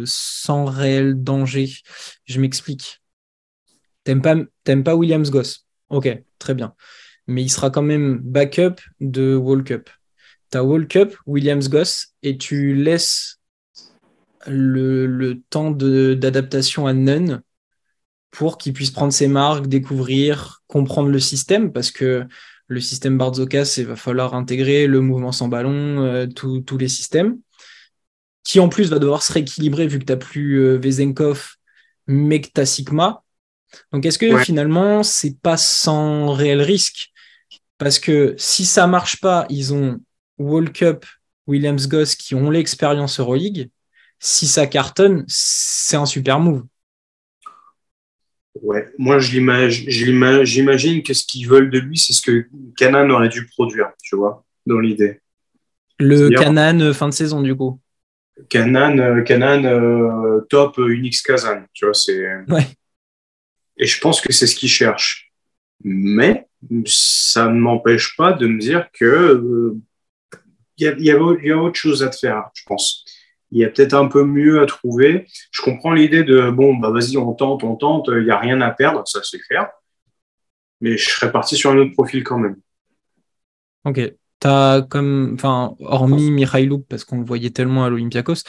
sans réel danger? Je m'explique. T'aimes pas Williams Goss? Ok, très bien. Mais il sera quand même backup de Walkup. T'as Walkup, Williams Goss, et tu laisses le temps d'adaptation à Nunn pour qu'il puisse prendre ses marques, découvrir, comprendre le système, parce que le système Barzokas, il va falloir intégrer le mouvement sans ballon, tous les systèmes, qui en plus va devoir se rééquilibrer vu que tu n'as plus Vezenkov, mais que tu as Sigma. Donc est-ce que Ouais. finalement, c'est pas sans réel risque? Parce que si ça marche pas, ils ont Walkup, Williams-Goss qui ont l'expérience Euroleague. Si ça cartonne, c'est un super move. Ouais. Moi, j'imagine que ce qu'ils veulent de lui, c'est ce que Canaan aurait dû produire, tu vois, dans l'idée. Le C'est-à-dire Canaan fin de saison, du coup. Canaan top Unix Kazan, tu vois, c'est. Ouais. Et je pense que c'est ce qu'ils cherchent. Mais ça ne m'empêche pas de me dire que il y a autre chose à te faire, je pense. Il y a peut-être un peu mieux à trouver. Je comprends l'idée de bon, bah vas-y, on tente, il n'y a rien à perdre, ça c'est clair. Mais je serais parti sur un autre profil quand même. Ok. T'as comme, enfin, hormis Mikhailuk, parce qu'on le voyait tellement à l'Olympiakos,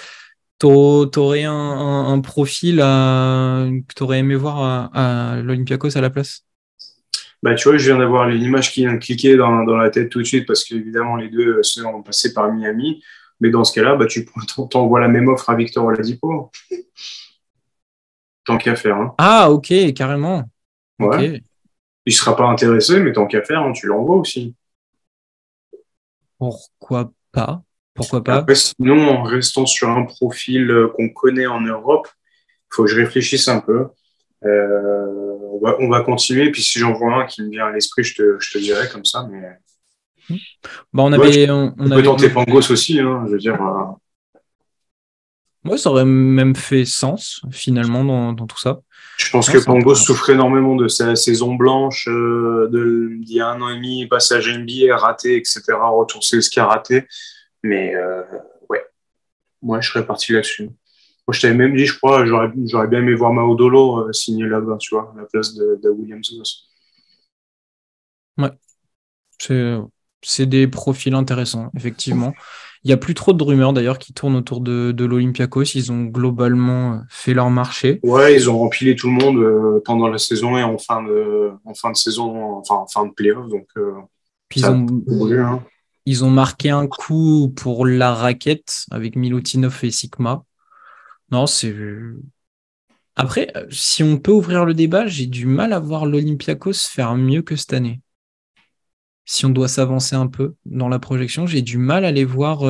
t'aurais un profil que t'aurais aimé voir à l'Olympiakos à la place? Bah, tu vois, je viens d'avoir l'image qui vient de cliquer dans la tête tout de suite parce qu'évidemment, les deux sont passés par Miami. Mais dans ce cas-là, bah, t'envoies la même offre à Victor Oladipo. Tant qu'à faire. Hein. Ah, ok, carrément. Ok. Ouais. Il sera pas intéressé, mais tant qu'à faire, hein, tu l'envoies aussi. Pourquoi pas? Pourquoi Et pas? après, sinon, en restant sur un profil qu'on connaît en Europe, il faut que je réfléchisse un peu. On va continuer. Puis si j'en vois un qui me vient à l'esprit, je te dirai comme ça. Mais Bah, on ouais, avait, on on peut avait, tenter Pangos aussi. Hein, je veux dire, ouais, ça aurait même fait sens, finalement, dans tout ça. je pense Non, que c'est Pangos intéressant. souffrait énormément de sa saison blanche d'il y a 1 an et demi, passage NBA raté, etc. Retour CSK raté. Mais ouais, moi, je serais parti là-dessus. Moi, je t'avais même dit, je crois, j'aurais bien aimé voir Maudolo signer là-bas, tu vois, à la place de Williams. Ouais, c'est, c'est des profils intéressants, effectivement. Il n'y a plus trop de rumeurs, d'ailleurs, qui tournent autour de l'Olympiakos. Ils ont globalement fait leur marché. Ouais, ils ont rempilé tout le monde pendant la saison et en fin de saison, enfin en fin de playoff, donc Puis ça a bougé. Hein. ils ont marqué un coup pour la raquette avec Milutinov et Sigma. Non, c'est. Après, si on peut ouvrir le débat, j'ai du mal à voir l'Olympiakos faire mieux que cette année. Si on doit s'avancer un peu dans la projection, j'ai du mal à les voir.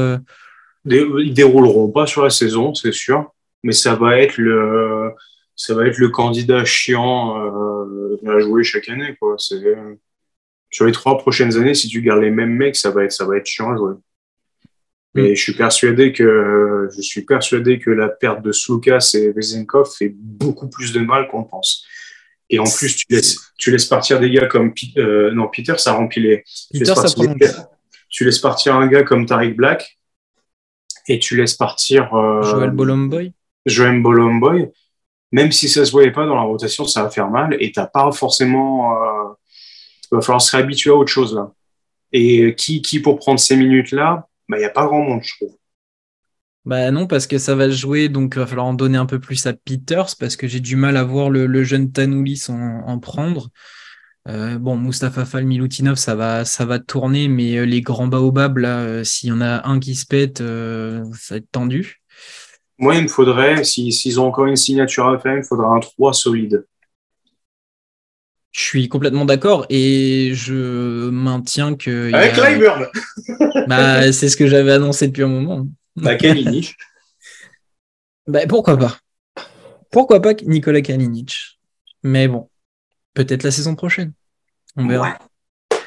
Ils dérouleront pas sur la saison, c'est sûr, mais ça va être le candidat chiant à jouer chaque année, quoi. Sur les 3 prochaines années, si tu gardes les mêmes mecs, ça va être chiant à jouer. Hmm. Mais je suis persuadé que la perte de Slukas et Vezenkov fait beaucoup plus de mal qu'on pense. Et en plus, tu laisses partir des gars comme non, Peter, ça remplit les. Tu laisses Peter, ça partir prolonge. tu laisses partir un gars comme Tariq Black et tu laisses partir Joel Bolomboy. Joem Bolomboy. Même si ça se voyait pas dans la rotation, ça va faire mal et t'as pas forcément. Il va falloir se réhabituer à autre chose là. Et qui pour prendre ces minutes-là, bah, il n'y a pas grand monde, je trouve. Bah non, parce que ça va se jouer, donc il va falloir en donner un peu plus à Peters, parce que j'ai du mal à voir le jeune Tanoulis en prendre. Bon, Mustapha Fall, Milutinov, ça va tourner, mais les grands baobabs, là, s'il y en a un qui se pète, ça va être tendu. Moi, il me faudrait, s'ils ont encore une signature à faire, il me faudra un 3 solide. Je suis complètement d'accord et je maintiens qu'il y Avec a. Clyburn. Bah, c'est ce que j'avais annoncé depuis un moment. Bah, Kalinic. Bah, pourquoi pas? Pourquoi pas Nicolas Kalinic? Mais bon, peut-être la saison prochaine. On verra. Ouais.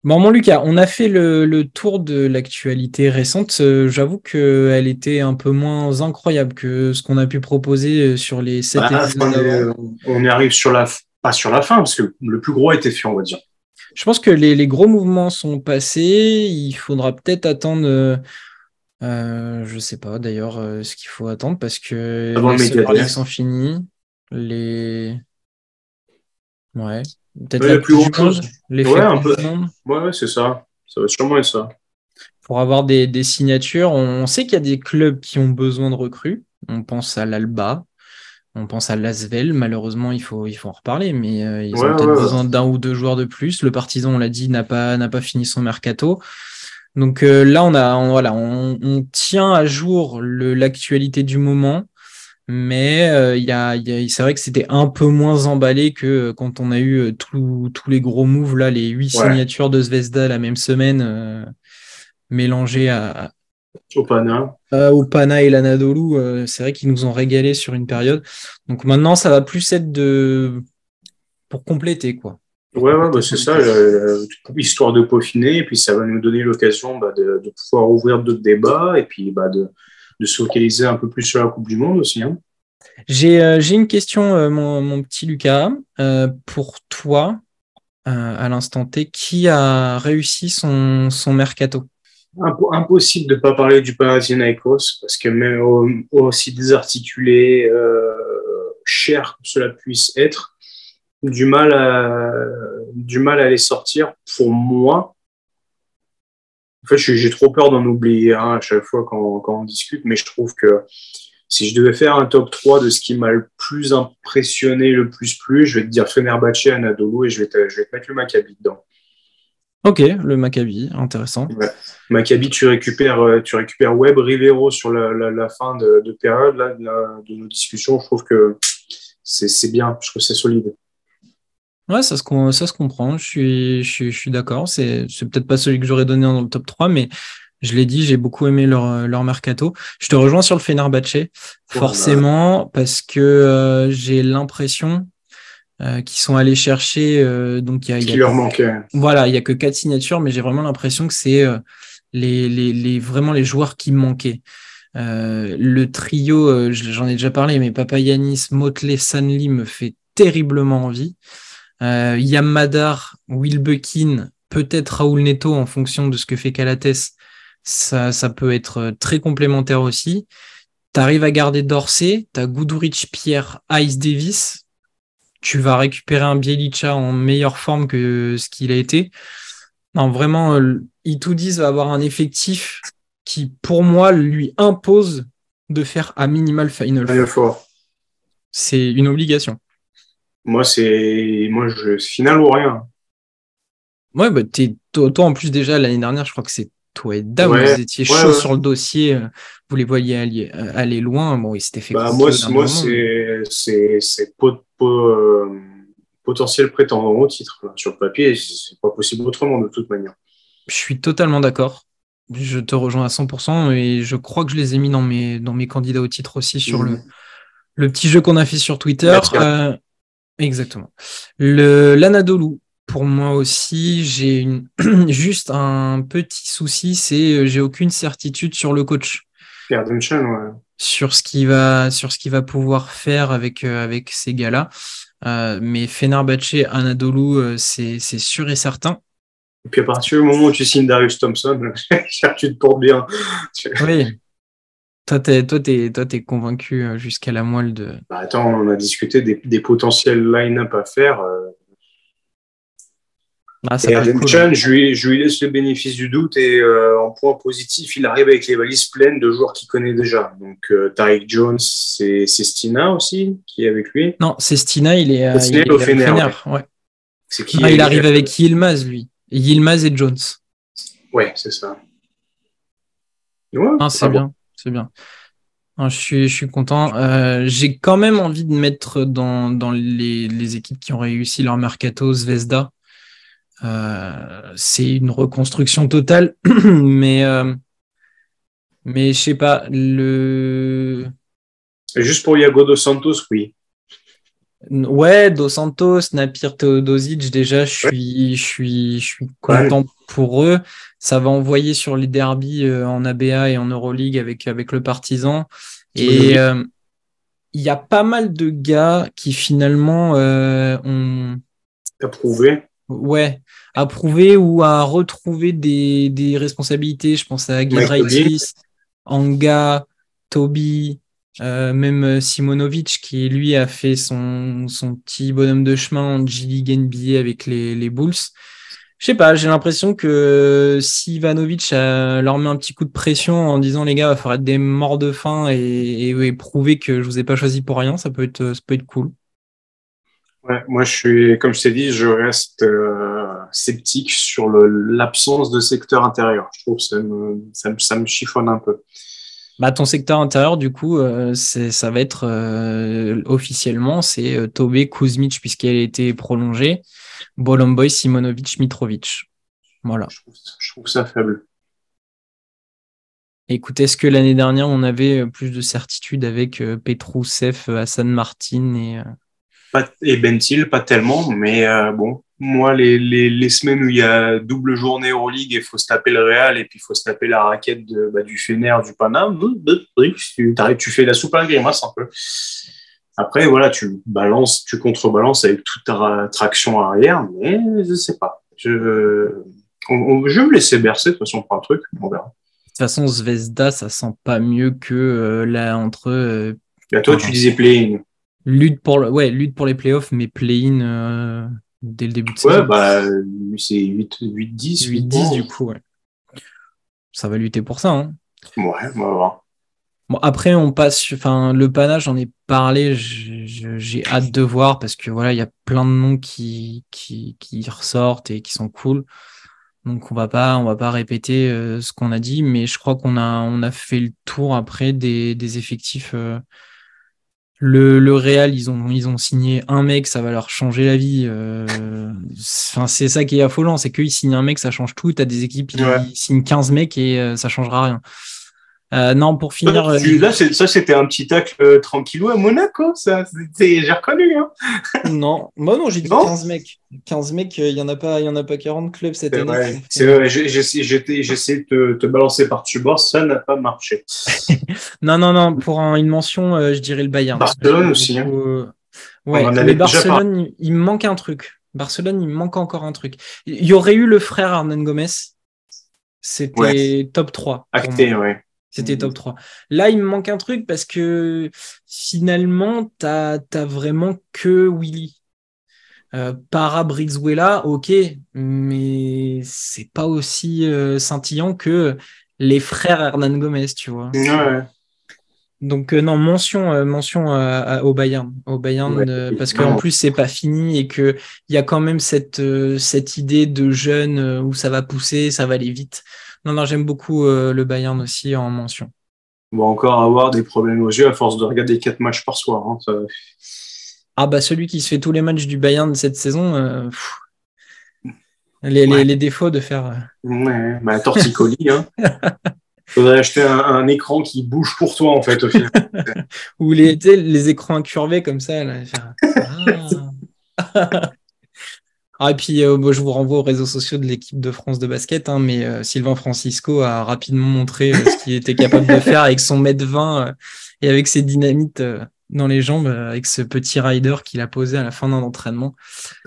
Bon, mon Lucas, on a fait le tour de l'actualité récente. J'avoue qu'elle était un peu moins incroyable que ce qu'on a pu proposer sur les 7 Bah, épisodes d'avant. on y arrive pas sur la fin, parce que le plus gros a été fait, on va dire. Je pense que les gros mouvements sont passés. Il faudra peut-être attendre. Je sais pas d'ailleurs ce qu'il faut attendre parce que Avant les le Summer League Megadeth. sont finis. Les. Ouais. Peut-être Ouais, la la plus Coupe du grande chose. Monde. L'effet Ouais, un Coupe peu. du Monde. Ouais, ouais, c'est ça. Ça va sûrement être ça. Pour avoir des signatures. On sait qu'il y a des clubs qui ont besoin de recrues. On pense à l'Alba. On pense à Lasvel, malheureusement, il faut en reparler, mais ils Ouais, ont peut-être ouais, ouais. besoin d'un ou deux joueurs de plus. Le Partizan, on l'a dit, n'a pas fini son mercato. Donc là, voilà, on tient à jour l'actualité du moment, mais c'est vrai que c'était un peu moins emballé que quand on a eu tous les gros moves, là, les 8 signatures de Zvezda la même semaine, mélangées Opana. au Pana et l'Anadolu. C'est vrai qu'ils nous ont régalé sur une période. Donc maintenant, ça va plus être pour compléter, quoi. Pour Ouais, ouais, compléter bah son c'est ça, effectif. histoire de peaufiner, et puis ça va nous donner l'occasion de pouvoir ouvrir d'autres débats, et puis de se focaliser un peu plus sur la Coupe du Monde aussi. Hein. J'ai une question, mon petit Lucas. Pour toi, à l'instant T, qui a réussi son mercato? Impossible de ne pas parler du Panathinaikos, parce que même aussi désarticulé, cher que cela puisse être, du mal à les sortir pour moi. En fait, j'ai trop peur d'en oublier un à chaque fois quand on discute, mais je trouve que si je devais faire un top 3 de ce qui m'a le plus impressionné, le plus plu, je vais te dire Fenerbahçe, Anadolu, et je vais te mettre le Maccabi dedans. Ok, le Maccabi, intéressant. Ouais. Maccabi, tu récupères Webb, Rivero sur la fin de période là, de nos discussions. Je trouve que c'est bien, je trouve que c'est solide. Ouais, ça se comprend. Je suis d'accord. C'est peut-être pas celui que j'aurais donné dans le top 3, mais je l'ai dit, j'ai beaucoup aimé leur mercato. Je te rejoins sur le Fenerbahçe, Voilà. forcément, parce que j'ai l'impression qu'ils sont allés chercher. Donc, Ce qui leur manquait. voilà, il y a que 4 signatures, mais j'ai vraiment l'impression que c'est vraiment les joueurs qui me manquaient. Le trio, j'en ai déjà parlé, mais Papagiannis, Motley, Sanli me fait terriblement envie. Yam Madar, Wilbekin, peut-être Raoul Neto en fonction de ce que fait Calates. Ça peut être très complémentaire aussi. Tu arrives à garder Dorsey, tu as Guduric, Pierre, Ice Davis. Tu vas récupérer un Bielicha en meilleure forme que ce qu'il a été. Non, vraiment, Itoudis va avoir un effectif qui, pour moi, lui impose de faire à minimal Final Final Four. Four. C'est une obligation. Moi, final ou rien. Ouais, bah, toi, en plus, déjà, l'année dernière, je crois que c'est toi et Dame, Ouais, vous étiez ouais, chaud ouais. sur le dossier, vous les voyiez aller loin. Bon, il s'était fait Bah, croquer moi, au dernier moi moment, mais c'est potentiel prétendant au titre. Là. Sur le papier, c'est pas possible autrement de toute manière. je suis totalement d'accord. Je te rejoins à 100% et je crois que je les ai mis dans mes candidats au titre aussi sur le, Mhm. le petit jeu qu'on a fait sur Twitter. Match 4. Exactement. L'Anadolu, pour moi aussi, juste un petit souci, c'est j'ai aucune certitude sur le coach, Gardenchen, ouais. sur ce qu'il va pouvoir faire avec ces gars-là. Mais Fenerbahçe, Anadolu, c'est sûr et certain. Et puis à partir du moment où tu signes Darius Thompson, tu te portes bien. Oui, toi, t'es convaincu jusqu'à la moelle de. Bah, attends, on a discuté des potentiels line-up à faire. Ah, ça Et peut être cool, ouais. Erden je lui laisse le bénéfice du doute et en point positif, il arrive avec les valises pleines de joueurs qu'il connaît déjà. Donc Tariq Jones, c'est Stina aussi qui est avec lui. Non, c'est Stina, il est, Stina il au est au Fener, Fener, ouais. ouais. C'est Non, qui il arrive avec Yilmaz, lui. Yilmaz et Jones. Ouais, c'est ça. Ouais, Ah, à c'est voir. bien, c'est bien. Ah, je suis content. J'ai quand même envie de mettre dans les équipes qui ont réussi leur mercato Zvezda. C'est une reconstruction totale, mais je sais pas. Juste pour Iago dos Santos, oui. Ouais, Dos Santos, Napir Teodosic, déjà, je Ouais, suis, je suis, je suis fan. content pour eux. Ça va envoyer sur les derbies en ABA et en Euroleague avec le Partizan. Et Timonovic, il y a pas mal de gars qui finalement ont approuvé. ouais, approuvé ou à retrouver des responsabilités. Je pense à Mike Toby. Giedraitis, Anga, Toby, même Simonovic qui lui a fait son petit bonhomme de chemin en G-League NBA avec les Bulls. Je sais pas, j'ai l'impression que si Ivanovic leur met un petit coup de pression en disant les gars, il va falloir être des morts de faim et prouver que je vous ai pas choisi pour rien, ça peut être cool. Ouais, moi, comme je t'ai dit, je reste sceptique sur l'absence de secteur intérieur. Je trouve que ça me chiffonne un peu. Bah, ton secteur intérieur, du coup, ça va être officiellement, c'est Tobé, Kuzmic, puisqu'elle a été prolongée, Bolomboy, Simonovic, Mitrovic. Voilà. Je trouve ça faible. Écoute, est-ce que l'année dernière, on avait plus de certitude avec Petrousev, Hassan Martin Et Bentil, pas tellement, mais bon, moi, les semaines où il y a double journée Euroleague et il faut se taper le Real et puis il faut se taper la raquette du Fener, du Paname, tu fais la soupe à la grimace un peu. Après, voilà, tu contrebalances avec toute ta traction arrière, mais je sais pas. Je vais me laisser bercer de toute façon pour un truc, on verra. De toute façon, Zvezda, ça sent pas mieux que là entre Et à toi, tu disais play-in. lutte pour les playoffs, mais play-in dès le début de Ouais, saison. bah, c'est 8-10, 8-10 du 8-11. coup, ouais. Ça va lutter pour ça, hein. Ouais, on va voir. Bon, après, on passe, enfin, le panache, j'en ai parlé, j'ai hâte de voir parce que voilà, il y a plein de noms qui ressortent et qui sont cool. Donc, on va pas répéter ce qu'on a dit, mais je crois on a fait le tour après des effectifs. Le Real, ils ont signé un mec, ça va leur changer la vie. Enfin, c'est ça qui est affolant, c'est qu'ils signent un mec, ça change tout. T'as des équipes, Ouais. ils signent 15 mecs et ça changera rien. Non, pour finir, Là, ça, c'était un petit tacle tranquillou à Monaco, ça. J'ai reconnu, hein. non, moi non, j'ai dit Non? 15 mecs. 15 mecs, il y en a pas 40 clubs cette C'est année qui vrai. ont C'est fait. vrai. J'essaie de te balancer par-dessus bord, ça n'a pas marché. Non, non, non, pour une mention, je dirais le Bayern. Barcelone J'aime aussi, hein. beaucoup. On Ouais, en mais avait déjà parlé. Barcelone, il me manque un truc. Barcelone, il me manque encore un truc. Il y aurait eu le frère Hernan Gomez. Ouais, C'était top 3 pour moi. acté, ouais. C'était top 3. Là, il me manque un truc parce que finalement, t'as vraiment que Willy. Para Brizuela, ok, mais c'est pas aussi scintillant que les frères Hernan Gomez, tu vois. Ouais, Donc non, mention au Bayern, ouais, parce qu'en évidemment. plus c'est pas fini et que il y a quand même cette idée de jeune où ça va pousser, ça va aller vite. Non, non, j'aime beaucoup le Bayern aussi en mention. On va encore avoir des problèmes aux yeux à force de regarder 4 matchs par soir, hein. Ah bah celui qui se fait tous les matchs du Bayern de cette saison, Ouais, les défauts de faire. ouais, bah, torticolis, hein. Faudrait acheter un écran qui bouge pour toi, en fait, au final. Ou tu sais, les écrans incurvés comme ça. Là, faire... Ah, et puis, moi, je vous renvoie aux réseaux sociaux de l'équipe de France de basket, hein, mais Sylvain Francisco a rapidement montré ce qu'il était capable de faire avec son mètre 20 et avec ses dynamites dans les jambes, avec ce petit rider qu'il a posé à la fin d'un entraînement.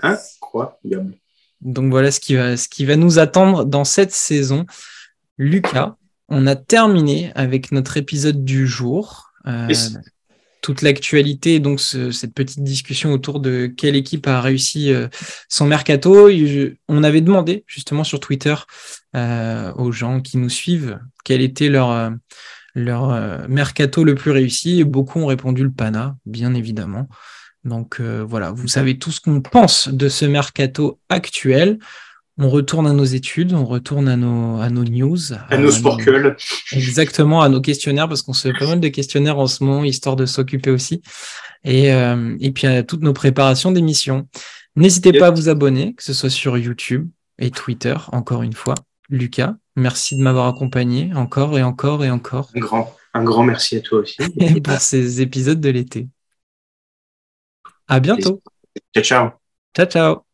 Incroyable. Donc voilà ce qui va nous attendre dans cette saison. Lucas, on a terminé avec notre épisode du jour. Toute l'actualité, donc cette petite discussion autour de quelle équipe a réussi son mercato. On avait demandé justement sur Twitter aux gens qui nous suivent quel était leur mercato le plus réussi. Et beaucoup ont répondu le Pana, bien évidemment. Donc voilà, vous savez tout ce qu'on pense de ce mercato actuel. On retourne à nos études, on retourne à nos news. À nos sporcules. Exactement, à nos questionnaires, parce qu'on se fait pas mal de questionnaires en ce moment, histoire de s'occuper aussi. Et puis à toutes nos préparations d'émissions. N'hésitez pas à vous abonner, que ce soit sur YouTube et Twitter, encore une fois. Lucas, merci de m'avoir accompagné encore et encore et encore Un grand merci à toi aussi. pour ces épisodes de l'été. À bientôt. Ciao, ciao. Ciao, ciao.